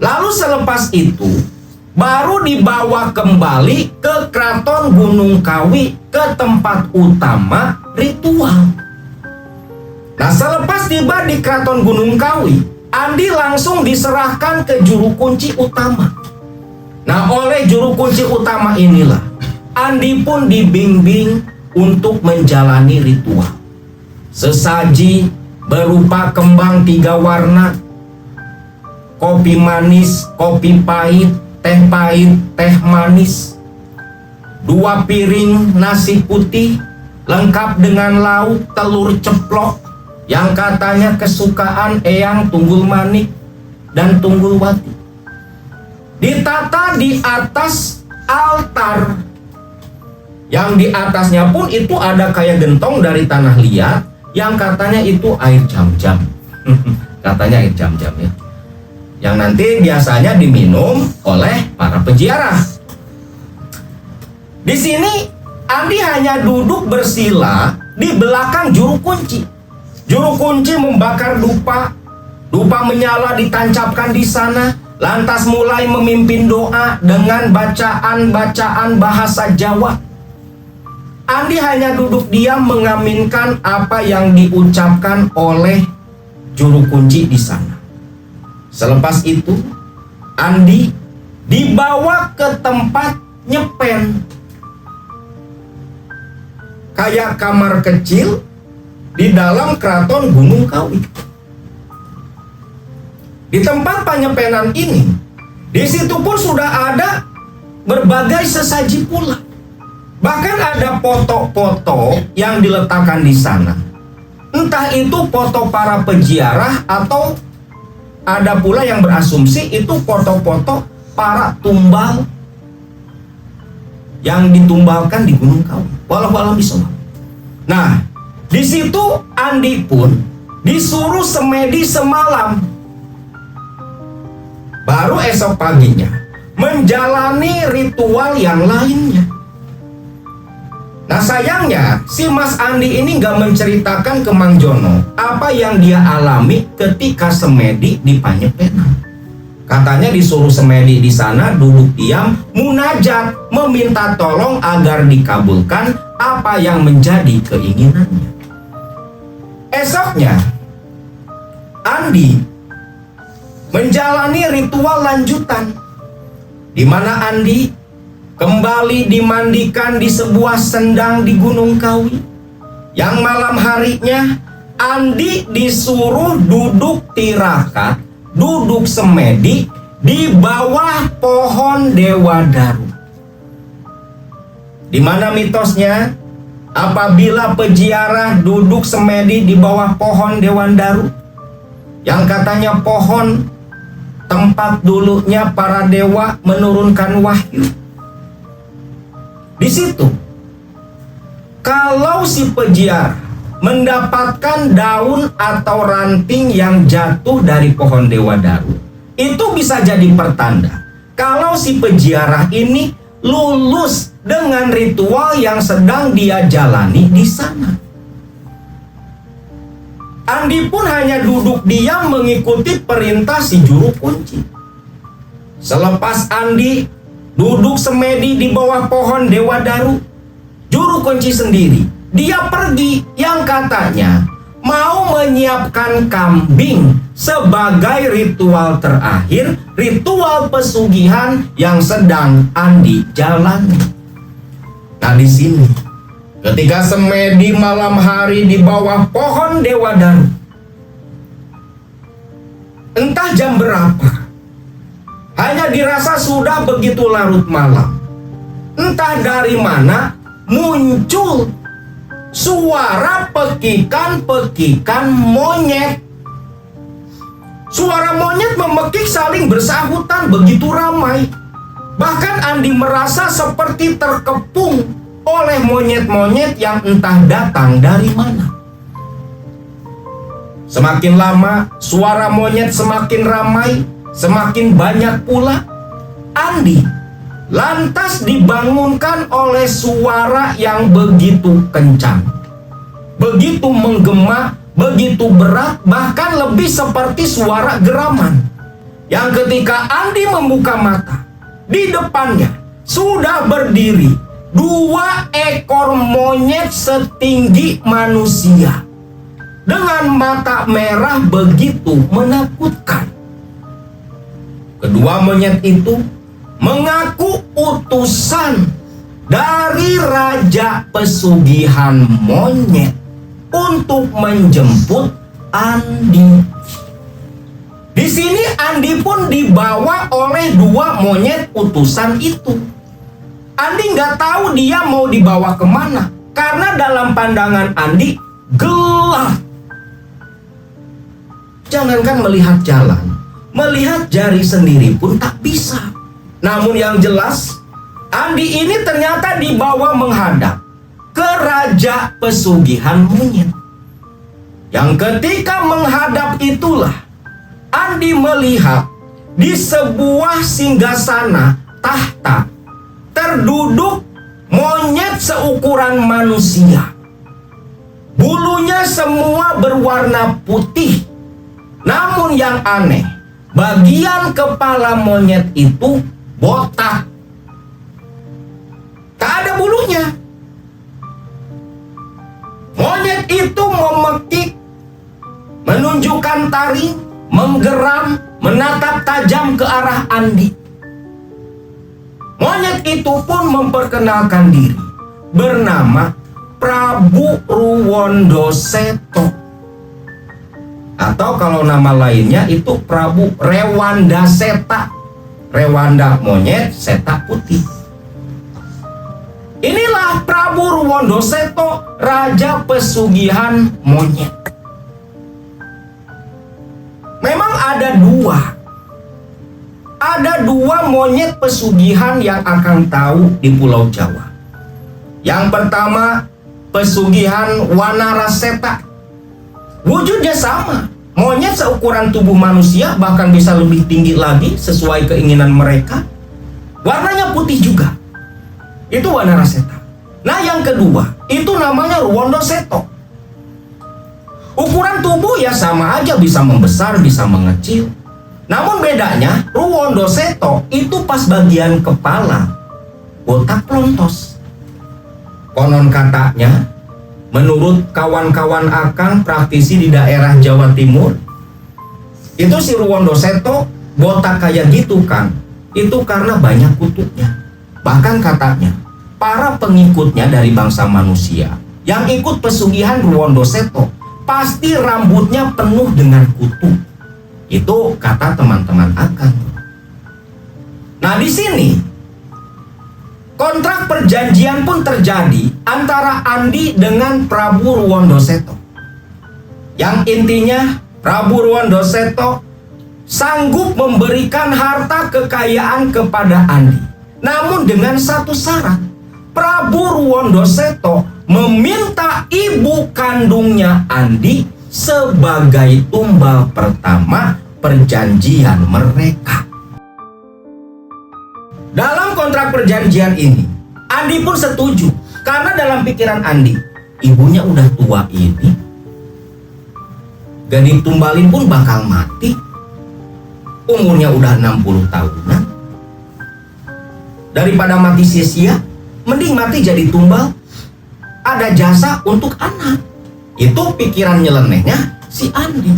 Lalu selepas itu baru dibawa kembali ke Keraton Gunung Kawi, ke tempat utama ritual. Nah, selepas tiba di Keraton Gunung Kawi, Andi langsung diserahkan ke juru kunci utama. Nah, oleh juru kunci utama inilah Andi pun dibimbing untuk menjalani ritual. Sesaji berupa kembang 3 warna, kopi manis, kopi pahit, teh manis, 2 piring nasi putih lengkap dengan lauk telur ceplok yang katanya kesukaan Eyang Tunggul Manik dan Tunggul Wati. Ditata di atas altar, yang di atasnya pun itu ada kayak gentong dari tanah liat yang katanya itu air jam-jam. Katanya air jam-jam ya, yang nanti biasanya diminum oleh para peziarah. Di sini Andi hanya duduk bersila di belakang juru kunci. Juru kunci membakar dupa, dupa menyala ditancapkan di sana, lantas mulai memimpin doa dengan bacaan-bacaan bahasa Jawa. Andi hanya duduk diam mengaminkan apa yang diucapkan oleh juru kunci di sana. Selepas itu, Andi dibawa ke tempat nyepen, kayak kamar kecil di dalam Keraton Gunung Kawi. Di tempat penyepenan ini, di situ pun sudah ada berbagai sesaji pula. Bahkan ada foto-foto yang diletakkan di sana. Entah itu foto para peziarah atau ada pula yang berasumsi itu foto-foto para tumbal yang ditumbalkan di Gunung Kawi. Wallahu a'lam bishawab. Nah, di situ Andi pun disuruh semedi semalam. Baru esok paginya menjalani ritual yang lainnya. Nah, sayangnya si Mas Andi ini gak menceritakan ke Mang Jono apa yang dia alami ketika semedi di Panyepenan. Katanya disuruh semedi di sana duduk diam, munajat, meminta tolong agar dikabulkan apa yang menjadi keinginannya. Esoknya, Andi menjalani ritual lanjutan, di mana Andi kembali dimandikan di sebuah sendang di Gunung Kawi. Yang malam harinya Andi disuruh duduk tirakat, duduk semedi di bawah pohon Dewadaru. Di mana mitosnya? Apabila peziarah duduk semedi di bawah pohon Dewandaru, yang katanya pohon tempat dulunya para dewa menurunkan wahyu. Di situ, kalau si peziarah mendapatkan daun atau ranting yang jatuh dari pohon Dewadaru, itu bisa jadi pertanda kalau si peziarah ini lulus dengan ritual yang sedang dia jalani di sana. Andi pun hanya duduk diam mengikuti perintah si juru kunci. Selepas Andi duduk semedi di bawah pohon Dewadaru, juru kunci sendiri, dia pergi yang katanya mau menyiapkan kambing sebagai ritual terakhir, ritual pesugihan yang sedang Andi jalani. Nah, di sini ketika semedi malam hari di bawah pohon Dewadaru, entah jam berapa, hanya dirasa sudah begitu larut malam. Entah dari mana muncul suara pekikan-pekikan monyet. Suara monyet memekik saling bersahutan begitu ramai. Bahkan Andi merasa seperti terkepung oleh monyet-monyet yang entah datang dari mana. Semakin lama, suara monyet semakin ramai, semakin banyak pula. Andi lantas dibangunkan oleh suara yang begitu kencang, begitu menggema, begitu berat, bahkan lebih seperti suara geraman. Yang ketika Andi membuka mata, di depannya sudah berdiri 2 ekor monyet setinggi manusia dengan mata merah begitu menakutkan. Kedua monyet itu mengaku utusan dari Raja Pesugihan Monyet untuk menjemput Andi. Di sini Andi pun dibawa oleh 2 monyet utusan itu. Andi nggak tahu dia mau dibawa kemana, karena dalam pandangan Andi gelap. Jangankan melihat jalan, melihat jari sendiri pun tak bisa. Namun yang jelas, Andi ini ternyata dibawa menghadap ke Raja Pesugihan Monyet. Yang ketika menghadap itulah Andi melihat di sebuah singgasana tahta terduduk monyet seukuran manusia. Bulunya semua berwarna putih. Namun yang aneh, bagian kepala monyet itu botak. Tak ada bulunya. Monyet itu memekik, menunjukkan taring, menggeram, menatap tajam ke arah Andi. Monyet itu pun memperkenalkan diri, bernama Prabu Ruwondo Seto. Atau kalau nama lainnya itu Prabu Rewanda Seta. Rewanda monyet, Seta putih. Inilah Prabu Ruwondo Seto, Raja Pesugihan Monyet. Memang ada dua monyet pesugihan yang akan tahu di Pulau Jawa. Yang pertama, pesugihan Wanaraseta. Wujudnya sama, monyet seukuran tubuh manusia, bahkan bisa lebih tinggi lagi sesuai keinginan mereka. Warnanya putih juga. Itu Wanaraseta. Nah, yang kedua, itu namanya Ruwondo Seto. Ukuran tubuh ya sama aja, bisa membesar, bisa mengecil. Namun bedanya, Ruwondo Seto itu pas bagian kepala botak plontos. Konon katanya, menurut kawan-kawan akang praktisi di daerah Jawa Timur, itu si Ruwondo Seto botak kayak gitu kan, itu karena banyak kutunya. Bahkan katanya, para pengikutnya dari bangsa manusia yang ikut pesugihan Ruwondo Seto pasti rambutnya penuh dengan kutu. Itu kata teman-teman Akang. Nah, di sini kontrak perjanjian pun terjadi antara Andi dengan Prabu Ruwondo Seto. Yang intinya Prabu Ruwondo Seto sanggup memberikan harta kekayaan kepada Andi. Namun dengan satu syarat, Prabu Ruwondo Seto meminta ibu kandungnya Andi sebagai tumbal pertama perjanjian mereka. Dalam kontrak perjanjian ini, Andi pun setuju. Karena dalam pikiran Andi, ibunya udah tua ini, gak ditumbalin pun bakal mati. Umurnya udah 60 tahunan. Daripada mati sia-sia, mending mati jadi tumbal. Ada jasa untuk anak. Itu pikiran nyelenehnya si Andi.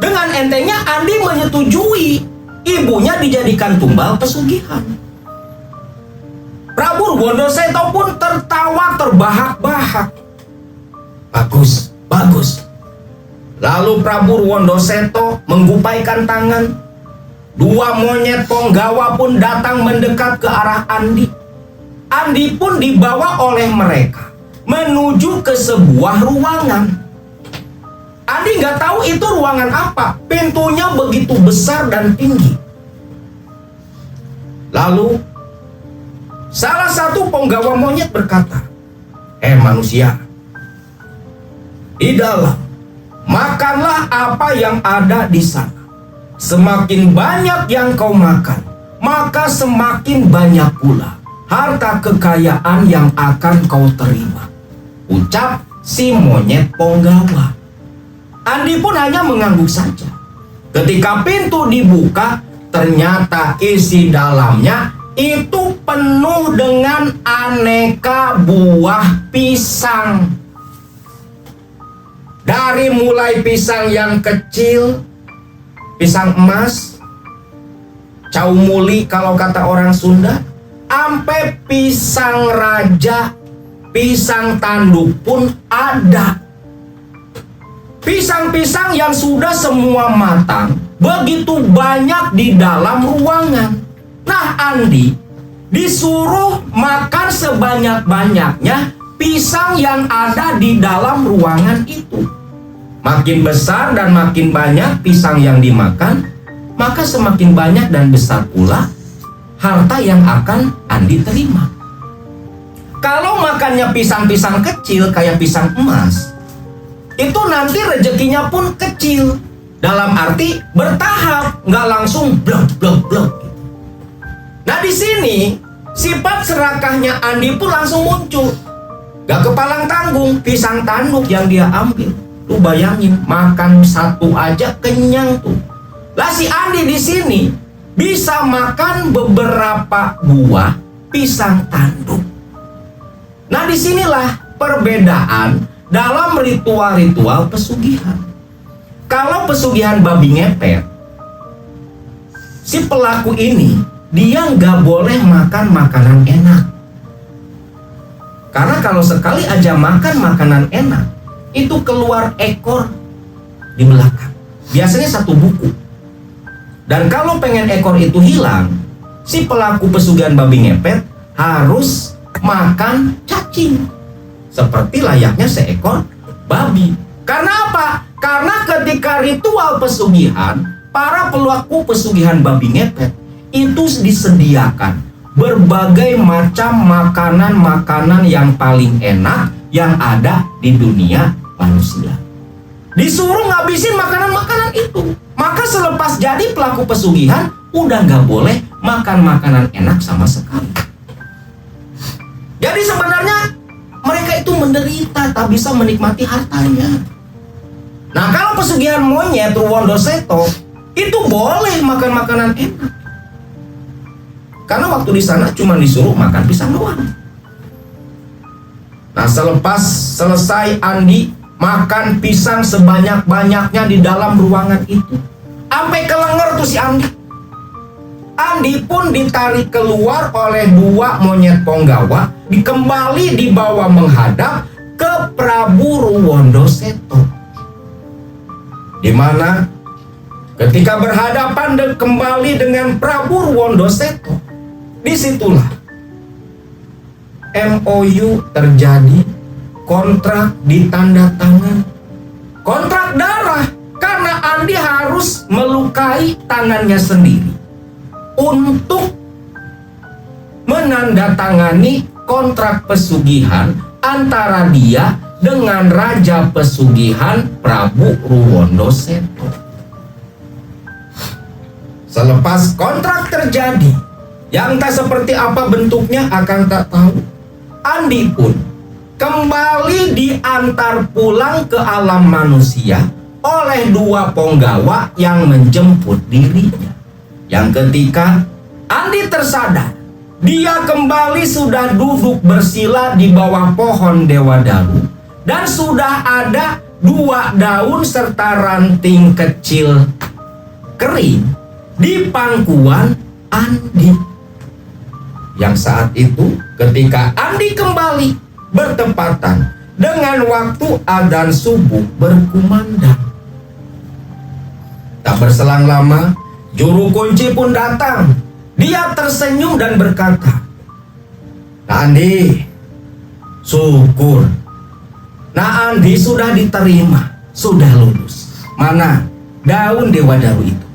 Dengan entengnya Andi menyetujui ibunya dijadikan tumbal pesugihan. Prabu Ruwondo Seto pun tertawa terbahak-bahak. Bagus, bagus. Lalu Prabu Ruwondo Seto menggupaikan tangan. Dua monyet ponggawa pun datang mendekat ke arah Andi. Andi pun dibawa oleh mereka menuju ke sebuah ruangan. Andi nggak tahu itu ruangan apa. Pintunya begitu besar dan tinggi. Lalu salah satu penggawa monyet berkata, manusia, di dalam makanlah apa yang ada di sana. Semakin banyak yang kau makan, maka semakin banyak pula harta kekayaan yang akan kau terima, ucap si monyet penggawa. Andi pun hanya mengangguk saja. Ketika pintu dibuka, ternyata isi dalamnya itu penuh dengan aneka buah pisang. Dari mulai pisang yang kecil, pisang emas, cau muli kalau kata orang Sunda, sampai pisang raja, pisang tanduk pun ada. Pisang-pisang yang sudah semua matang begitu banyak di dalam ruangan. Nah, Andi disuruh makan sebanyak-banyaknya pisang yang ada di dalam ruangan itu. Makin besar dan makin banyak pisang yang dimakan, maka semakin banyak dan besar pula harta yang akan Andi terima. Kalau makannya pisang-pisang kecil kayak pisang emas, itu nanti rezekinya pun kecil. Dalam arti bertahap, nggak langsung blok. Nah, di sini sifat serakahnya Andi pun langsung muncul. Gak kepalang tanggung, pisang tanduk yang dia ambil. Lu bayangin, makan satu aja kenyang tuh. Lah si Andi di sini bisa makan beberapa buah pisang tanduk. Nah, disinilah perbedaan dalam ritual-ritual pesugihan. Kalau pesugihan babi ngepet, si pelaku ini dia nggak boleh makan makanan enak. Karena kalau sekali aja makan makanan enak, itu keluar ekor di belakang. Biasanya satu buku. Dan kalau pengen ekor itu hilang, si pelaku pesugihan babi ngepet harus makan cacing. Seperti layaknya seekor babi. Karena apa? Karena ketika ritual pesugihan, para pelaku pesugihan babi ngepet itu disediakan berbagai macam makanan-makanan yang paling enak yang ada di dunia manusia. Disuruh ngabisin makanan-makanan itu. Maka selepas jadi pelaku pesugihan, udah nggak boleh makan makanan enak sama sekali. Jadi sebenarnya mereka itu menderita, tak bisa menikmati hartanya. Nah, kalau pesugihan monyet Ruwondo Seto itu boleh makan makanan enak. Karena waktu di sana cuma disuruh makan pisang doang. Nah, selepas selesai Andi makan pisang sebanyak-banyaknya di dalam ruangan itu, sampai kelenger tuh si Andi. Andi pun ditarik keluar oleh dua monyet ponggawa, kembali dibawa menghadap ke Prabu Ruwondo Seto, di mana ketika berhadapan kembali dengan Prabu Ruwondo Seto, disitulah MOU terjadi, kontrak ditandatangan, kontrak darah, karena Andi harus melukai tangannya sendiri untuk menandatangani kontrak pesugihan antara dia dengan Raja Pesugihan Prabu Ruwondo Seto. Selepas kontrak terjadi, yang tak seperti apa bentuknya akan tak tahu, Andi pun kembali diantar pulang ke alam manusia oleh dua penggawa yang menjemput dirinya. Yang ketika Andi tersadar, dia kembali sudah duduk bersila di bawah pohon Dewadaru, dan sudah ada 2 daun serta ranting kecil kering di pangkuan Andi. Yang saat itu ketika Andi kembali bertepatan dengan waktu adzan subuh berkumandang. Tak berselang lama, juru kunci pun datang. Dia tersenyum dan berkata, "Nak Andi, syukur. Nak Andi sudah diterima, sudah lulus. Mana daun Dewadaru itu?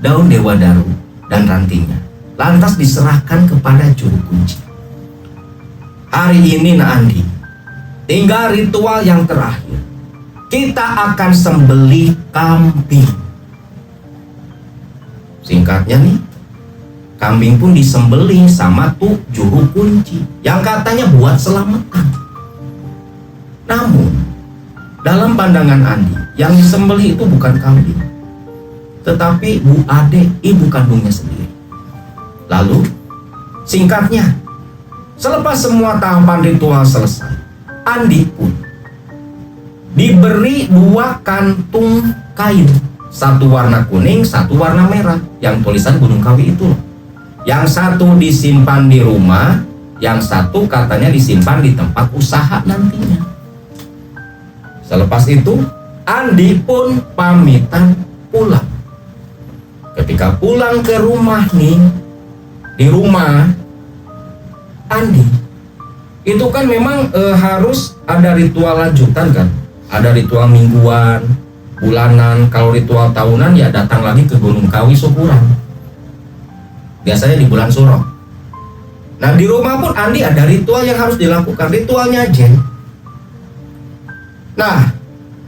Daun Dewadaru dan rantingnya lantas diserahkan kepada juru kunci. Hari ini Nak Andi, tinggal ritual yang terakhir. Kita akan sembelih kambing." Singkatnya nih, kambing pun disembelih sama tuh juru kunci yang katanya buat selamatan. Namun dalam pandangan Andi, yang disembelih itu bukan kambing, tetapi Bu Ade, ibu kandungnya sendiri. Lalu singkatnya, selepas semua tahapan ritual selesai, Andi pun diberi 2 kantung kain, satu warna kuning, satu warna merah, yang tulisan Gunung Kawi itu loh. Yang satu disimpan di rumah, yang satu katanya disimpan di tempat usaha nantinya. Selepas itu Andi pun pamitan pulang. Ketika pulang ke rumah nih, di rumah Andi itu kan memang harus ada ritual lanjutan kan, ada ritual mingguan, bulanan. Kalau ritual tahunan ya datang lagi ke Gunung Kawi syukuran, biasanya di bulan Suro. Nah di rumah pun Andi ada ritual yang harus dilakukan, ritualnya Jen. Nah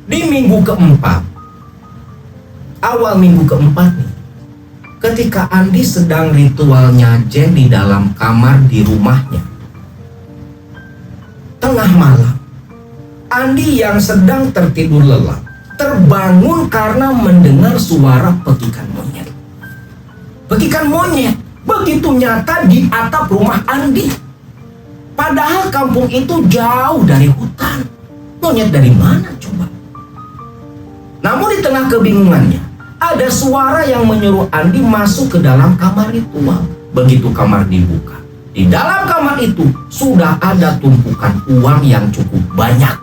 di minggu keempat, awal minggu keempat nih, ketika Andi sedang ritualnya Jen di dalam kamar di rumahnya, tengah malam Andi yang sedang tertidur lelap terbangun karena mendengar suara pekikan monyet. Pekikan monyet begitu nyata di atap rumah Andi. Padahal kampung itu jauh dari hutan. Monyet dari mana coba? Namun di tengah kebingungannya, ada suara yang menyuruh Andi masuk ke dalam kamar ritual. Begitu kamar dibuka, di dalam kamar itu sudah ada tumpukan uang yang cukup banyak.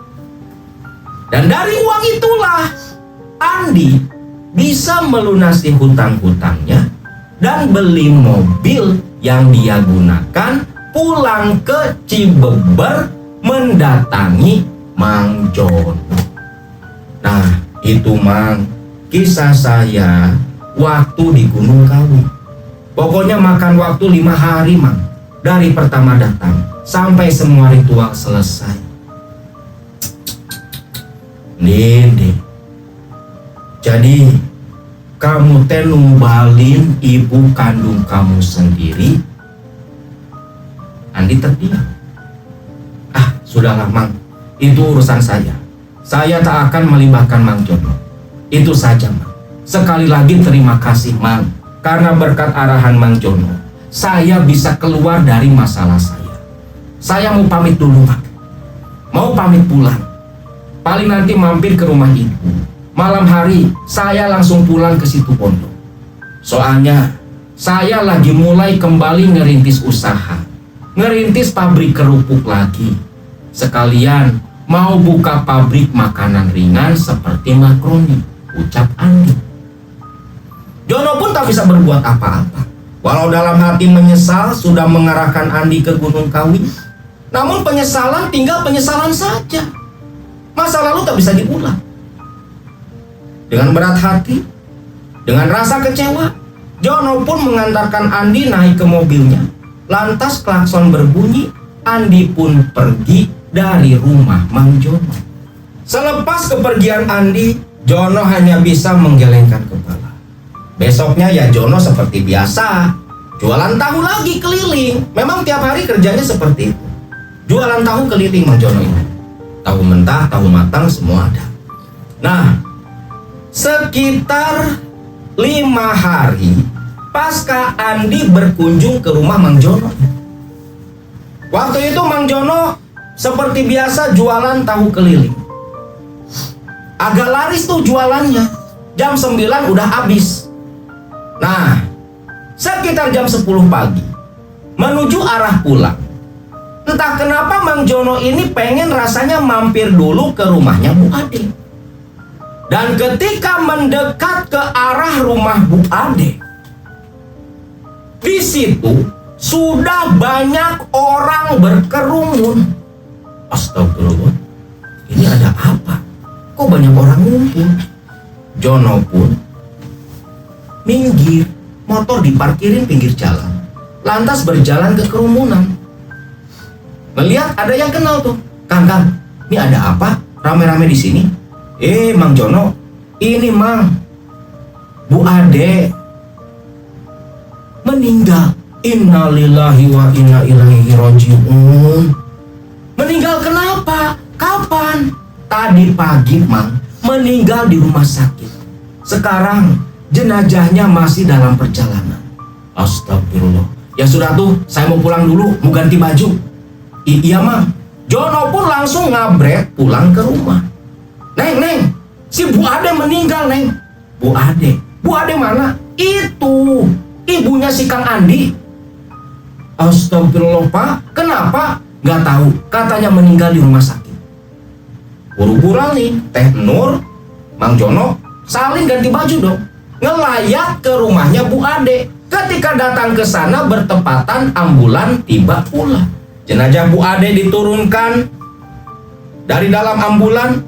Dan dari uang itulah Andi bisa melunasi hutang-hutangnya dan beli mobil yang dia gunakan pulang ke Cibeber mendatangi Mang Jono. Nah itu Mang, kisah saya waktu di Gunung Kawi. Pokoknya makan waktu 5 hari Mang, dari pertama datang sampai semua ritual selesai. Nede, jadi kamu teh numbalin ibu kandung kamu sendiri? Andi terdiam. Ah, sudahlah Mang, itu urusan saya. Saya tak akan melibatkan Mang Jono. Itu saja Mang. Sekali lagi terima kasih Mang, karena berkat arahan Mang Jono, saya bisa keluar dari masalah saya. Saya mau pamit dulu Mang. Mau pamit pulang. Paling nanti mampir ke rumah ibu. Malam hari saya langsung pulang ke situ pondok. Soalnya saya lagi mulai kembali ngerintis usaha, ngerintis pabrik kerupuk lagi. Sekalian mau buka pabrik makanan ringan seperti makroni, ucap Andi. Jono pun tak bisa berbuat apa-apa. Walau dalam hati menyesal sudah mengarahkan Andi ke Gunung Kawi, namun penyesalan tinggal penyesalan saja. Masa lalu tak bisa diulang. Dengan berat hati, dengan rasa kecewa, Jono pun mengantarkan Andi naik ke mobilnya. Lantas klakson berbunyi, Andi pun pergi dari rumah Mang Jono. Selepas kepergian Andi, Jono hanya bisa menggelengkan kepala. Besoknya ya Jono seperti biasa, jualan tahu lagi keliling. Memang tiap hari kerjanya seperti itu. Jualan tahu keliling Mang Jono ini. Tahu mentah, tahu matang, semua ada. Nah, sekitar 5 hari pasca Andi berkunjung ke rumah Mang Jono. Waktu itu Mang Jono seperti biasa jualan tahu keliling. Agak laris tuh jualannya. Jam 9 udah habis. Nah, sekitar jam 10 pagi menuju arah pulang, entah kenapa Mang Jono ini pengen rasanya mampir dulu ke rumahnya Bu Ade. Dan ketika mendekat ke arah rumah Bu Ade, di situ sudah banyak orang berkerumun. Astagfirullah, ini ada apa? Kok banyak orang ngumpul? Jono pun minggir, motor diparkirin pinggir jalan, lantas berjalan ke kerumunan. Melihat ada yang kenal tuh, Kang, ini ada apa? Rame-rame di sini. Mang Jono, ini Mang, Bu Ade meninggal. Innalillahi wa inna ilaihi raji'un. Meninggal kenapa? Kapan? Tadi pagi Mang, meninggal di rumah sakit. Sekarang jenazahnya masih dalam perjalanan. Astagfirullah. Ya sudah tuh, saya mau pulang dulu, mau ganti baju. Iya Mang. Jono pun langsung ngabret pulang ke rumah. Neng, si Bu Ade meninggal Neng. Bu Ade mana? Itu ibunya si Kang Andi. Astagfirullah Pak, kenapa? Gak tahu, katanya meninggal di rumah sakit. Buru-buru nih, Teh Nur, Mang Jono saling ganti baju dong, ngelayat ke rumahnya Bu Ade. Ketika datang ke sana bertepatan ambulan tiba pula. Jenazah Bu Ade diturunkan dari dalam ambulan,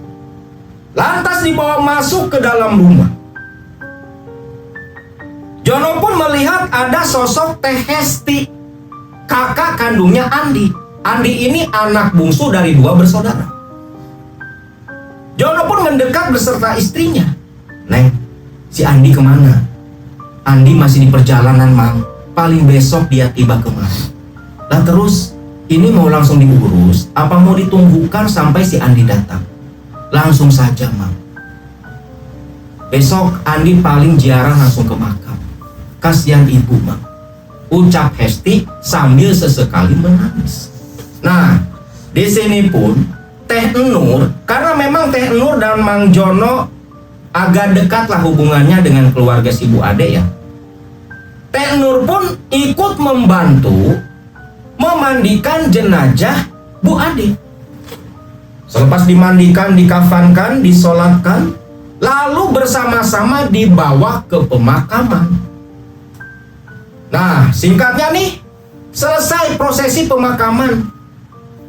lantas dibawa masuk ke dalam rumah. Jono pun melihat ada sosok Teh Hesti, kakak kandungnya Andi. Andi ini anak bungsu dari 2 bersaudara. Jono pun mendekat beserta istrinya. Neng, si Andi kemana? Andi masih di perjalanan Mang, paling besok dia tiba kemari. Lah terus, ini mau langsung diurus, apa mau ditunggukan sampai si Andi datang? Langsung saja Mang. Besok Andi paling ziarah langsung ke makam. Kasihan ibu Mang, ucap Hesti sambil sesekali menangis. Nah, di sini pun Teh Nur, karena memang Teh Nur dan Mang Jono agak dekatlah hubungannya dengan keluarga si Bu Ade ya. Teh Nur pun ikut membantu memandikan jenazah Bu Ade. Selepas dimandikan, dikafankan, disolatkan, lalu bersama-sama dibawa ke pemakaman. Nah, singkatnya nih, selesai prosesi pemakaman,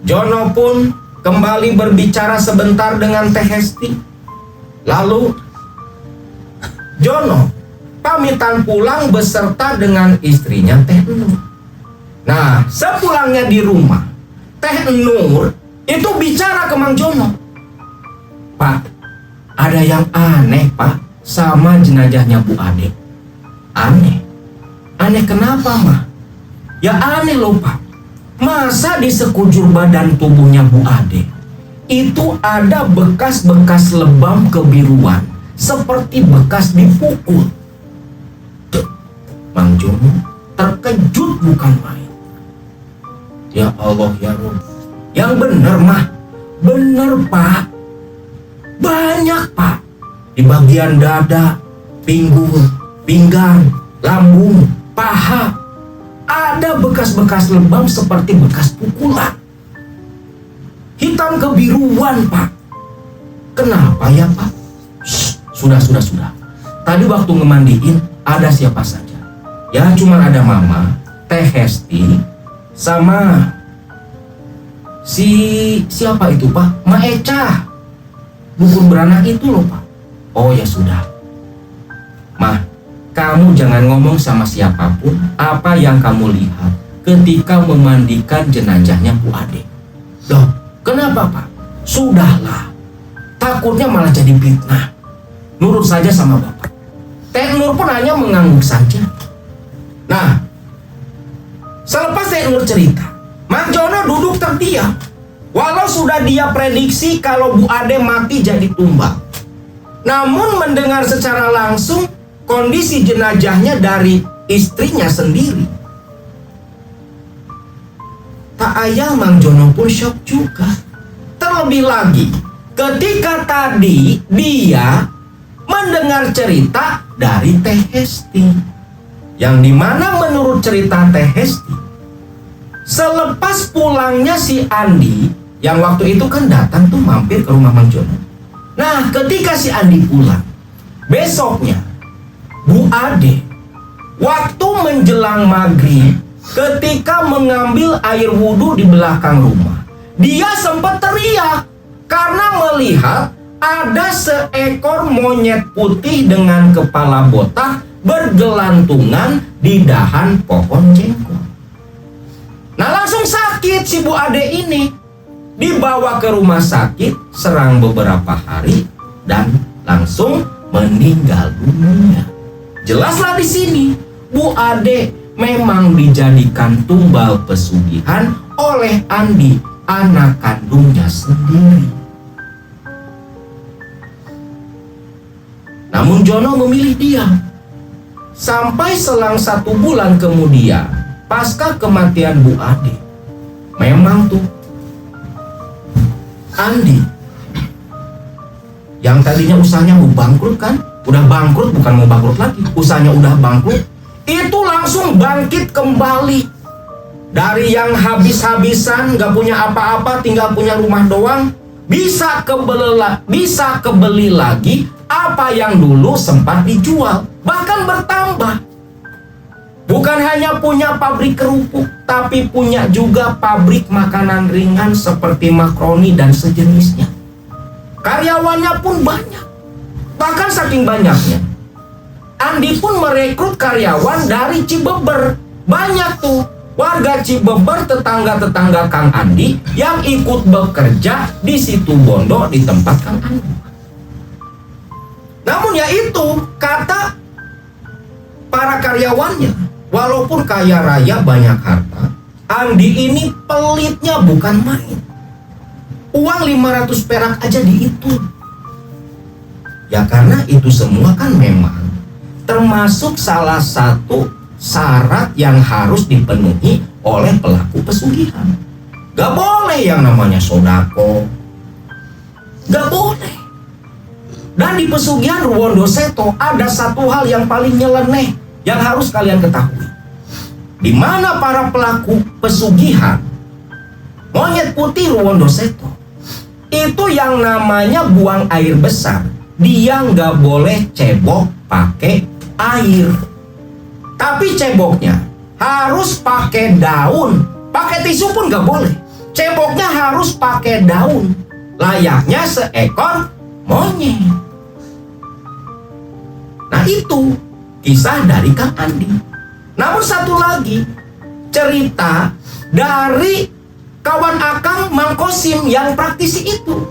Jono pun kembali berbicara sebentar dengan Teh Hesti. Lalu Jono pamitan pulang beserta dengan istrinya Teh Nur. Nah, sepulangnya di rumah, Teh Nur itu bicara ke Mang Jono. Pak, ada yang aneh Pak sama jenazahnya Bu Ade. Aneh? Aneh kenapa Mah? Ya aneh loh Pak. Masa di sekujur badan tubuhnya Bu Ade itu ada bekas-bekas lebam kebiruan seperti bekas dipukul. Mang Jono terkejut bukan main. Ya Allah ya Rob, yang bener Mah, bener Pak, banyak Pak. Di bagian dada, pinggul, pinggang, lambung, paha, ada bekas-bekas lebam seperti bekas pukulan. hitam kebiruan, Pak. Kenapa ya, Pak? Sudah. Tadi waktu ngemandiin ada siapa saja? Ya cuma ada Mama, Teh Hesti, sama siapa itu, Pak? Ma Eca, dukun beranak itu loh, Pak. Oh ya sudah. Mah, kamu jangan ngomong sama siapapun apa yang kamu lihat ketika memandikan jenazahnya Bu Ade. Loh, kenapa, Pak? Sudahlah. Takutnya malah jadi fitnah. Nurut saja sama Bapak. Teh Nur pun hanya mengangguk saja. Nah, selepas Teh Nur cerita, Mang Jono duduk terdiam. Walau sudah dia prediksi kalau Bu Ade mati jadi tumbal, namun mendengar secara langsung kondisi jenazahnya dari istrinya sendiri, tak ayal Mang Jono pun syok juga. Terlebih lagi ketika tadi dia mendengar cerita dari Teh Hesti, yang dimana menurut cerita Teh Hesti, selepas pulangnya si Andi, yang waktu itu kan datang tuh mampir ke rumah Mang Jono. Nah, ketika si Andi pulang, besoknya Bu Ade waktu menjelang maghrib, ketika mengambil air wudhu di belakang rumah, dia sempat teriak karena melihat ada seekor monyet putih dengan kepala botak bergelantungan di dahan pohon jengkol. Nah, langsung sakit si Bu Ade ini. Dibawa ke rumah sakit, serang beberapa hari dan langsung meninggal dunia. Jelaslah di sini, Bu Ade memang dijadikan tumbal pesugihan oleh Andi, anak kandungnya sendiri. Namun Jono memilih diam. Sampai selang 1 bulan kemudian, pasca kematian Bu Ade, memang tuh Andi yang tadinya usahanya mau bangkrut kan, udah bangkrut, bukan mau bangkrut lagi, usahanya udah bangkrut, itu langsung bangkit kembali. Dari yang habis-habisan, gak punya apa-apa, tinggal punya rumah doang, bisa kebeli lagi apa yang dulu sempat dijual, bahkan bertambah. Bukan hanya punya pabrik kerupuk, tapi punya juga pabrik makanan ringan seperti makaroni dan sejenisnya. Karyawannya pun banyak. Bahkan saking banyaknya, Andi pun merekrut karyawan dari Cibeber. Banyak tuh warga Cibeber, tetangga-tetangga Kang Andi, yang ikut bekerja di situ Bondo di tempat Kang Andi. Namun ya itu, kata para karyawannya, walaupun kaya raya banyak harta, Andi ini pelitnya bukan main. Uang 500 perak aja dihitung. Ya karena itu semua kan memang termasuk salah satu syarat yang harus dipenuhi oleh pelaku pesugihan. Gak boleh yang namanya sodako, gak boleh. Dan di pesugihan Ruwondo Seto ada satu hal yang paling nyeleneh yang harus kalian ketahui. Di mana para pelaku pesugihan monyet putih Ruwondo Seto itu yang namanya buang air besar, dia nggak boleh cebok pakai air, tapi ceboknya harus pakai daun. Pakai tisu pun nggak boleh, ceboknya harus pakai daun, layaknya seekor monyet. Nah itu kisah dari Kang Andi. Namun satu lagi cerita dari kawan Akang Mang Kosim yang praktisi itu,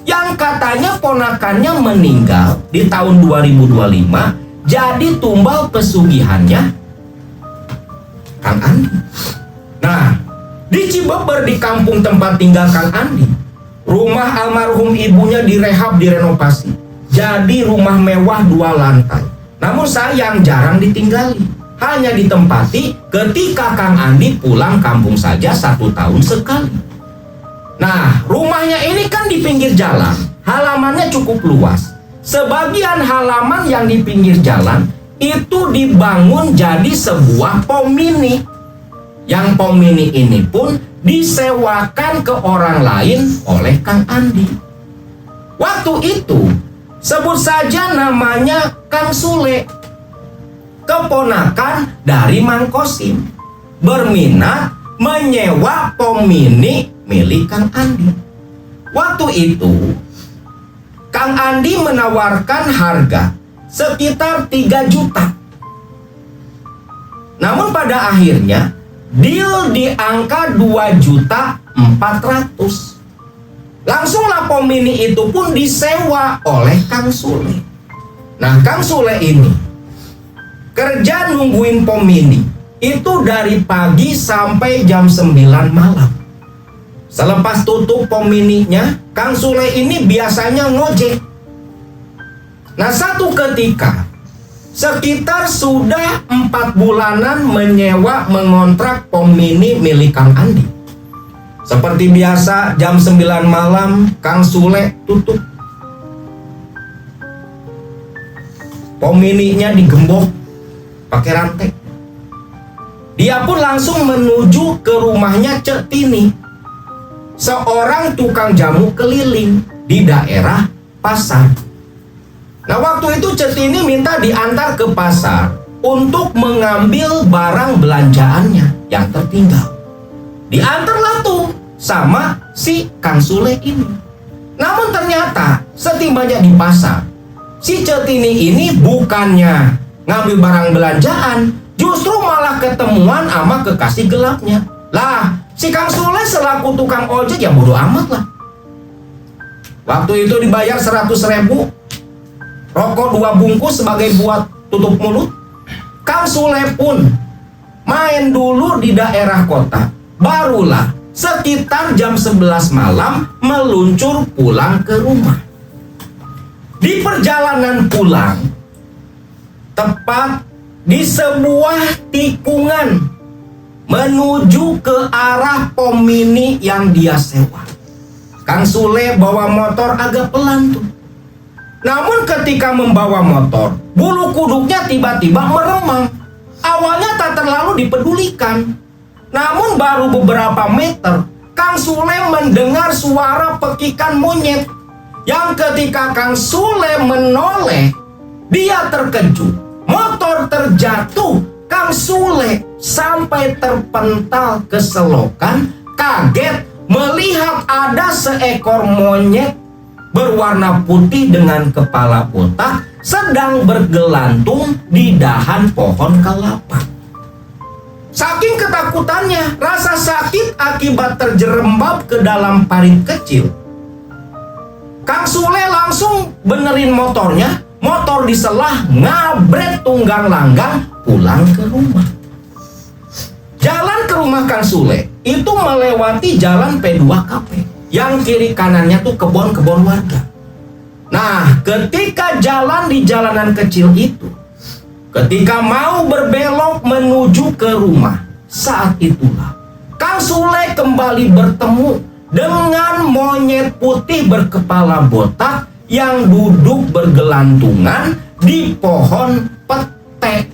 yang katanya ponakannya meninggal di tahun 2025 jadi tumbal pesugihannya Kang Andi. Nah, di Cibeber, di kampung tempat tinggal Kang Andi, rumah almarhum ibunya direhab, direnovasi jadi rumah mewah 2 lantai. Namun sayang jarang ditinggali, hanya ditempati ketika Kang Andi pulang kampung saja 1 tahun sekali. Nah, rumahnya ini kan di pinggir jalan, halamannya cukup luas. Sebagian halaman yang di pinggir jalan itu dibangun jadi sebuah pom mini. Yang pom mini ini pun disewakan ke orang lain oleh Kang Andi. Waktu itu sebut saja namanya Kang Sule, keponakan dari Mang Kosim, berminat menyewa pom mini milik Kang Andi. Waktu itu Kang Andi menawarkan harga sekitar 3 juta. Namun pada akhirnya deal di angka 2.400.000. Langsunglah pom mini itu pun disewa oleh Kang Sule. Nah, Kang Sule ini kerja nungguin pom mini itu dari pagi sampai jam 9 malam. Selepas tutup pom mininya, Kang Sule ini biasanya ngojek. Nah, satu ketika sekitar sudah 4 bulanan menyewa mengontrak pom mini milik Kang Andi. Seperti biasa jam 9 malam Kang Sule tutup. Pom mininya digembok pakai rantai. Dia pun langsung menuju ke rumahnya Cek Tini, seorang tukang jamu keliling di daerah pasar. Nah, waktu itu Cek Tini minta diantar ke pasar untuk mengambil barang belanjaannya yang tertinggal. Diantarlah tuh sama si Kang Sule ini. Namun ternyata setibanya di pasar, si Cek Tini ini bukannya ngambil barang belanjaan, justru malah ketemuan sama kekasih gelapnya. Lah, si Kang Sule selaku tukang ojek ya bodo amat lah. Waktu itu dibayar 100.000, rokok 2 bungkus sebagai buat tutup mulut. Kang Sule pun main dulu di daerah kota, barulah sekitar jam 11 malam meluncur pulang ke rumah. Di perjalanan pulang, tepat di sebuah tikungan menuju ke arah pom mini yang dia sewa, Kang Sule bawa motor agak pelan tuh. Namun ketika membawa motor, bulu kuduknya tiba-tiba meremang. Awalnya tak terlalu dipedulikan. Namun baru beberapa meter, Kang Sule mendengar suara pekikan monyet. Yang ketika Kang Sule menoleh, dia terkejut. Motor terjatuh. Kang Sule sampai terpental ke selokan, kaget melihat ada seekor monyet berwarna putih dengan kepala botak sedang bergelantung di dahan pohon kelapa. Saking ketakutannya, rasa sakit akibat terjerembab ke dalam parit kecil, Kang Sule langsung benerin motornya. Motor diselah, ngabret tunggang langgang pulang ke rumah. Jalan ke rumah Kang Sule itu melewati jalan P2KP. Yang kiri kanannya tuh kebun-kebun warga. Nah, ketika jalan di jalanan kecil itu, ketika mau berbelok menuju ke rumah, saat itulah Kang Sule kembali bertemu dengan monyet putih berkepala botak yang duduk bergelantungan di pohon pete.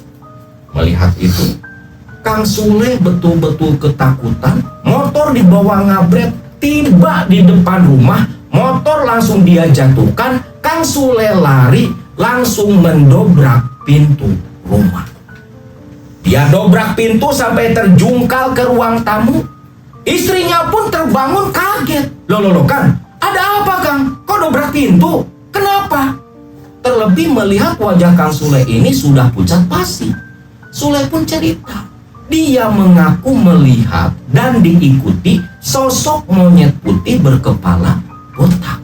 Melihat itu, Kang Sule betul-betul ketakutan. Motor dibawa ngabret, tiba di depan rumah, motor langsung dia jatuhkan. Kang Sule lari, langsung mendobrak pintu rumah. Dia dobrak pintu sampai terjungkal ke ruang tamu. Istrinya pun terbangun kaget. Loh Kang, ada apa Kang? Kok dobrak pintu? Kenapa? Terlebih melihat wajah Kang Sule ini sudah pucat pasi. Sule pun cerita, dia mengaku melihat dan diikuti sosok monyet putih berkepala botak.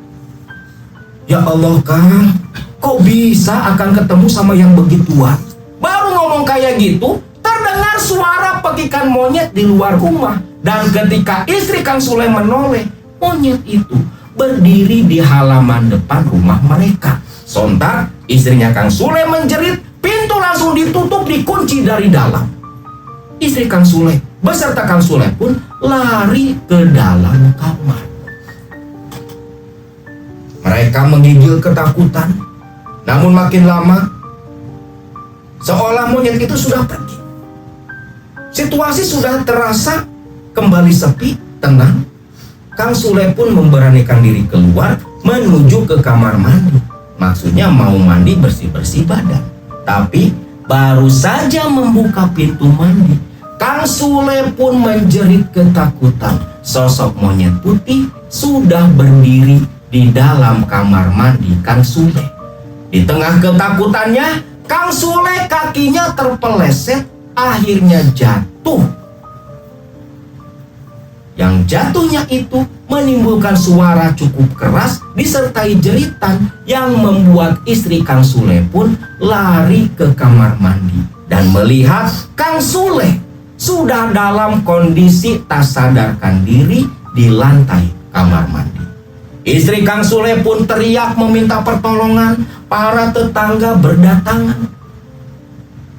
Ya Allah Kang, kok bisa akan ketemu sama yang begituan? Baru ngomong kayak gitu, terdengar suara pekikan monyet di luar rumah. Dan ketika istri Kang Sule menoleh, monyet itu berdiri di halaman depan rumah mereka. Sontak istrinya Kang Sule menjerit, pintu langsung ditutup, dikunci dari dalam. Istri Kang Sule beserta Kang Sule pun lari ke dalam kamar. Mereka menggigil ketakutan. Namun makin lama, seolah monyet itu sudah pergi. Situasi sudah terasa kembali sepi tenang, Kang Sule pun memberanikan diri keluar menuju ke kamar mandi. Maksudnya mau mandi bersih-bersih badan. Tapi baru saja membuka pintu mandi, Kang Sule pun menjerit ketakutan. Sosok monyet putih sudah berdiri di dalam kamar mandi Kang Sule. Di tengah ketakutannya, Kang Sule kakinya terpeleset, akhirnya jatuh. Yang jatuhnya itu menimbulkan suara cukup keras disertai jeritan yang membuat istri Kang Sule pun lari ke kamar mandi dan melihat Kang Sule sudah dalam kondisi tak sadarkan diri di lantai kamar mandi. Istri Kang Sule pun teriak meminta pertolongan. Para tetangga berdatangan.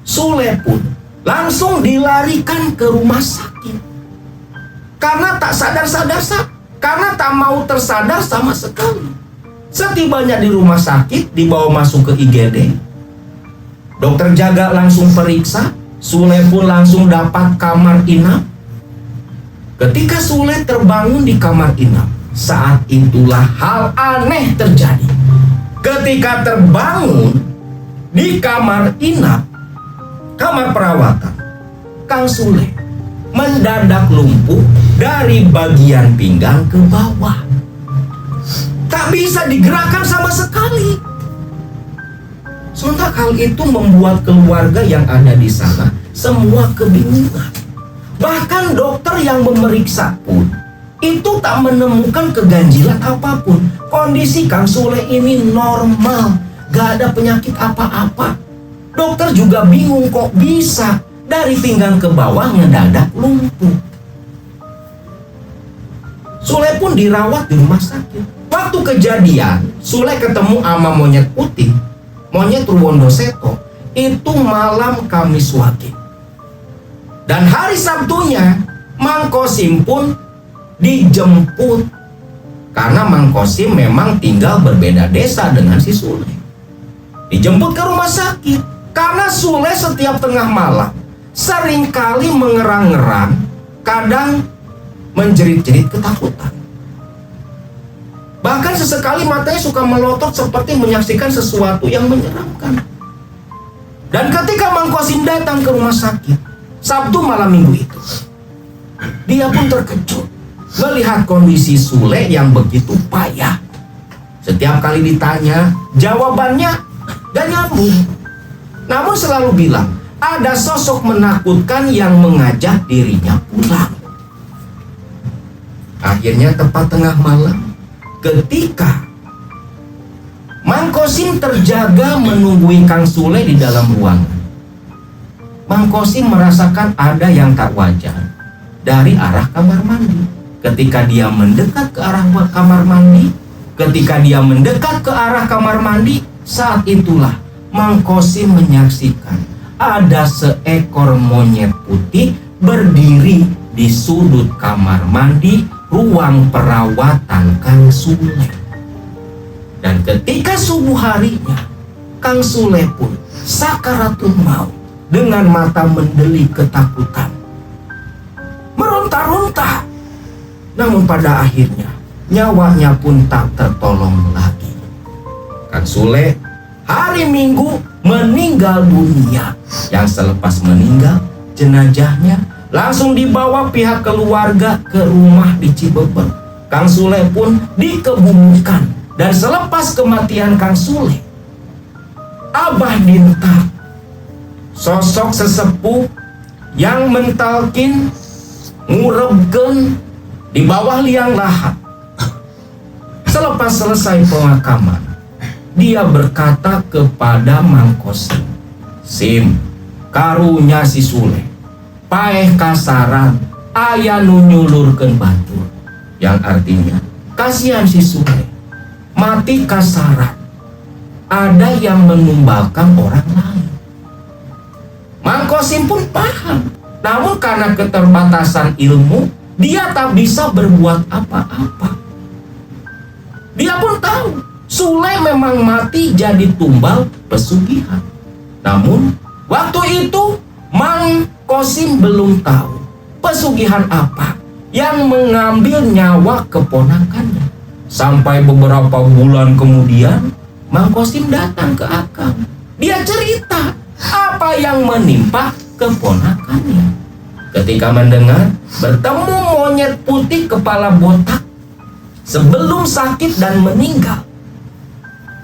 Sule pun langsung dilarikan ke rumah sakit. Karena tak karena tak mau tersadar sama sekali. Setibanya di rumah sakit, dibawa masuk ke IGD. Dokter jaga langsung periksa. Sule pun langsung dapat kamar inap. Ketika Sule terbangun di kamar inap, saat itulah hal aneh terjadi. Ketika terbangun di kamar inap, kamar perawatan, Kang Sule mendadak lumpuh dari bagian pinggang ke bawah. Tak bisa digerakkan sama sekali. Sontak hal itu membuat keluarga yang ada di sana semua kebingungan. Bahkan dokter yang memeriksa pun itu tak menemukan keganjilan apapun. Kondisi Kang Sule ini normal, gak ada penyakit apa-apa. Dokter juga bingung kok bisa dari pinggang ke bawah mendadak lumpuh. Sule pun dirawat di rumah sakit. Waktu kejadian, Sule ketemu sama monyet putih, monyet Ruwondo Seto, itu malam Kamis Wage. Dan hari Sabtunya, Mang Kosim pun dijemput. Karena Mang Kosim memang tinggal berbeda desa dengan si Sule. Dijemput ke rumah sakit. Karena Sule setiap tengah malam seringkali mengerang-ngerang, kadang menjerit-jerit ketakutan. Bahkan sesekali matanya suka melotot seperti menyaksikan sesuatu yang menyeramkan. Dan ketika Mang Kosim datang ke rumah sakit Sabtu malam minggu itu, dia pun terkejut melihat kondisi Sule yang begitu payah. Setiap kali ditanya, jawabannya gak nyambung. Namun selalu bilang ada sosok menakutkan yang mengajak dirinya pulang. Akhirnya tepat tengah malam, ketika Mang Kosim terjaga menunggui Kang Sule di dalam ruangan, Mang Kosim merasakan ada yang tak wajar dari arah kamar mandi. Ketika dia mendekat ke arah kamar mandi, saat itulah Mang Kosim menyaksikan ada seekor monyet putih berdiri di sudut kamar mandi ruang perawatan Kang Sule. Dan ketika subuh harinya, Kang Sule pun sakaratul maut dengan mata mendeli ketakutan, meronta-ronta. Namun pada akhirnya nyawanya pun tak tertolong lagi. Kang Sule hari Minggu meninggal dunia. Yang selepas meninggal, jenazahnya langsung dibawa pihak keluarga ke rumah di Cibeber. Kang Sule pun dikebumikan. Dan selepas kematian Kang Sule, Abah Dinta, sosok sesepuh yang mentalkin, ngurebgen di bawah liang lahat. Selepas selesai pemakaman, dia berkata kepada Mang Kosim, "Sim, karunya si Sule, paeh kasaran, aya nu nyulurkeun batur." Yang artinya, kasihan si Sule, mati kasaran, ada yang menumbalkan orang lain. Mang Kosim pun paham, namun karena keterbatasan ilmu, dia tak bisa berbuat apa-apa. Dia pun tahu Sule memang mati jadi tumbal pesugihan. Namun waktu itu Mang Kosim belum tahu pesugihan apa yang mengambil nyawa keponakannya. Sampai beberapa bulan kemudian, Mang Kosim datang ke Akang. Dia cerita apa yang menimpa keponakannya. Ketika mendengar bertemu monyet putih kepala botak sebelum sakit dan meninggal,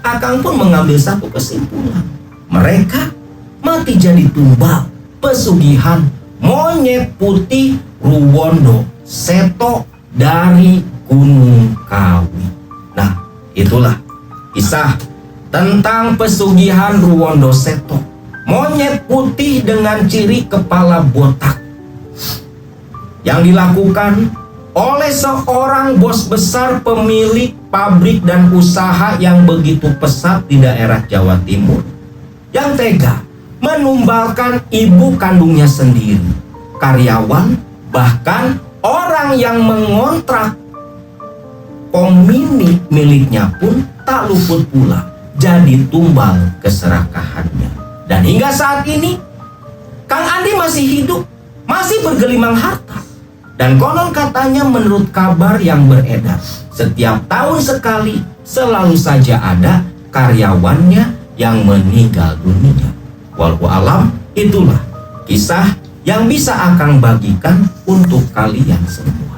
Akang pun mengambil satu kesimpulan. Mereka mati jadi tumbal pesugihan monyet putih Ruwondo Seto dari Gunung Kawi. Nah, itulah kisah tentang pesugihan Ruwondo Seto, monyet putih dengan ciri kepala botak, yang dilakukan oleh seorang bos besar pemilik pabrik dan usaha yang begitu pesat di daerah Jawa Timur, yang tega menumbalkan ibu kandungnya sendiri, karyawan, bahkan orang yang mengontrak komini miliknya pun tak luput pula jadi tumbal keserakahannya. Dan hingga saat ini Kang Andi masih hidup, masih bergelimang harta. Dan konon katanya menurut kabar yang beredar, setiap tahun sekali selalu saja ada karyawannya yang meninggal dunia. Wallahu alam, itulah kisah yang bisa Akang bagikan untuk kalian semua.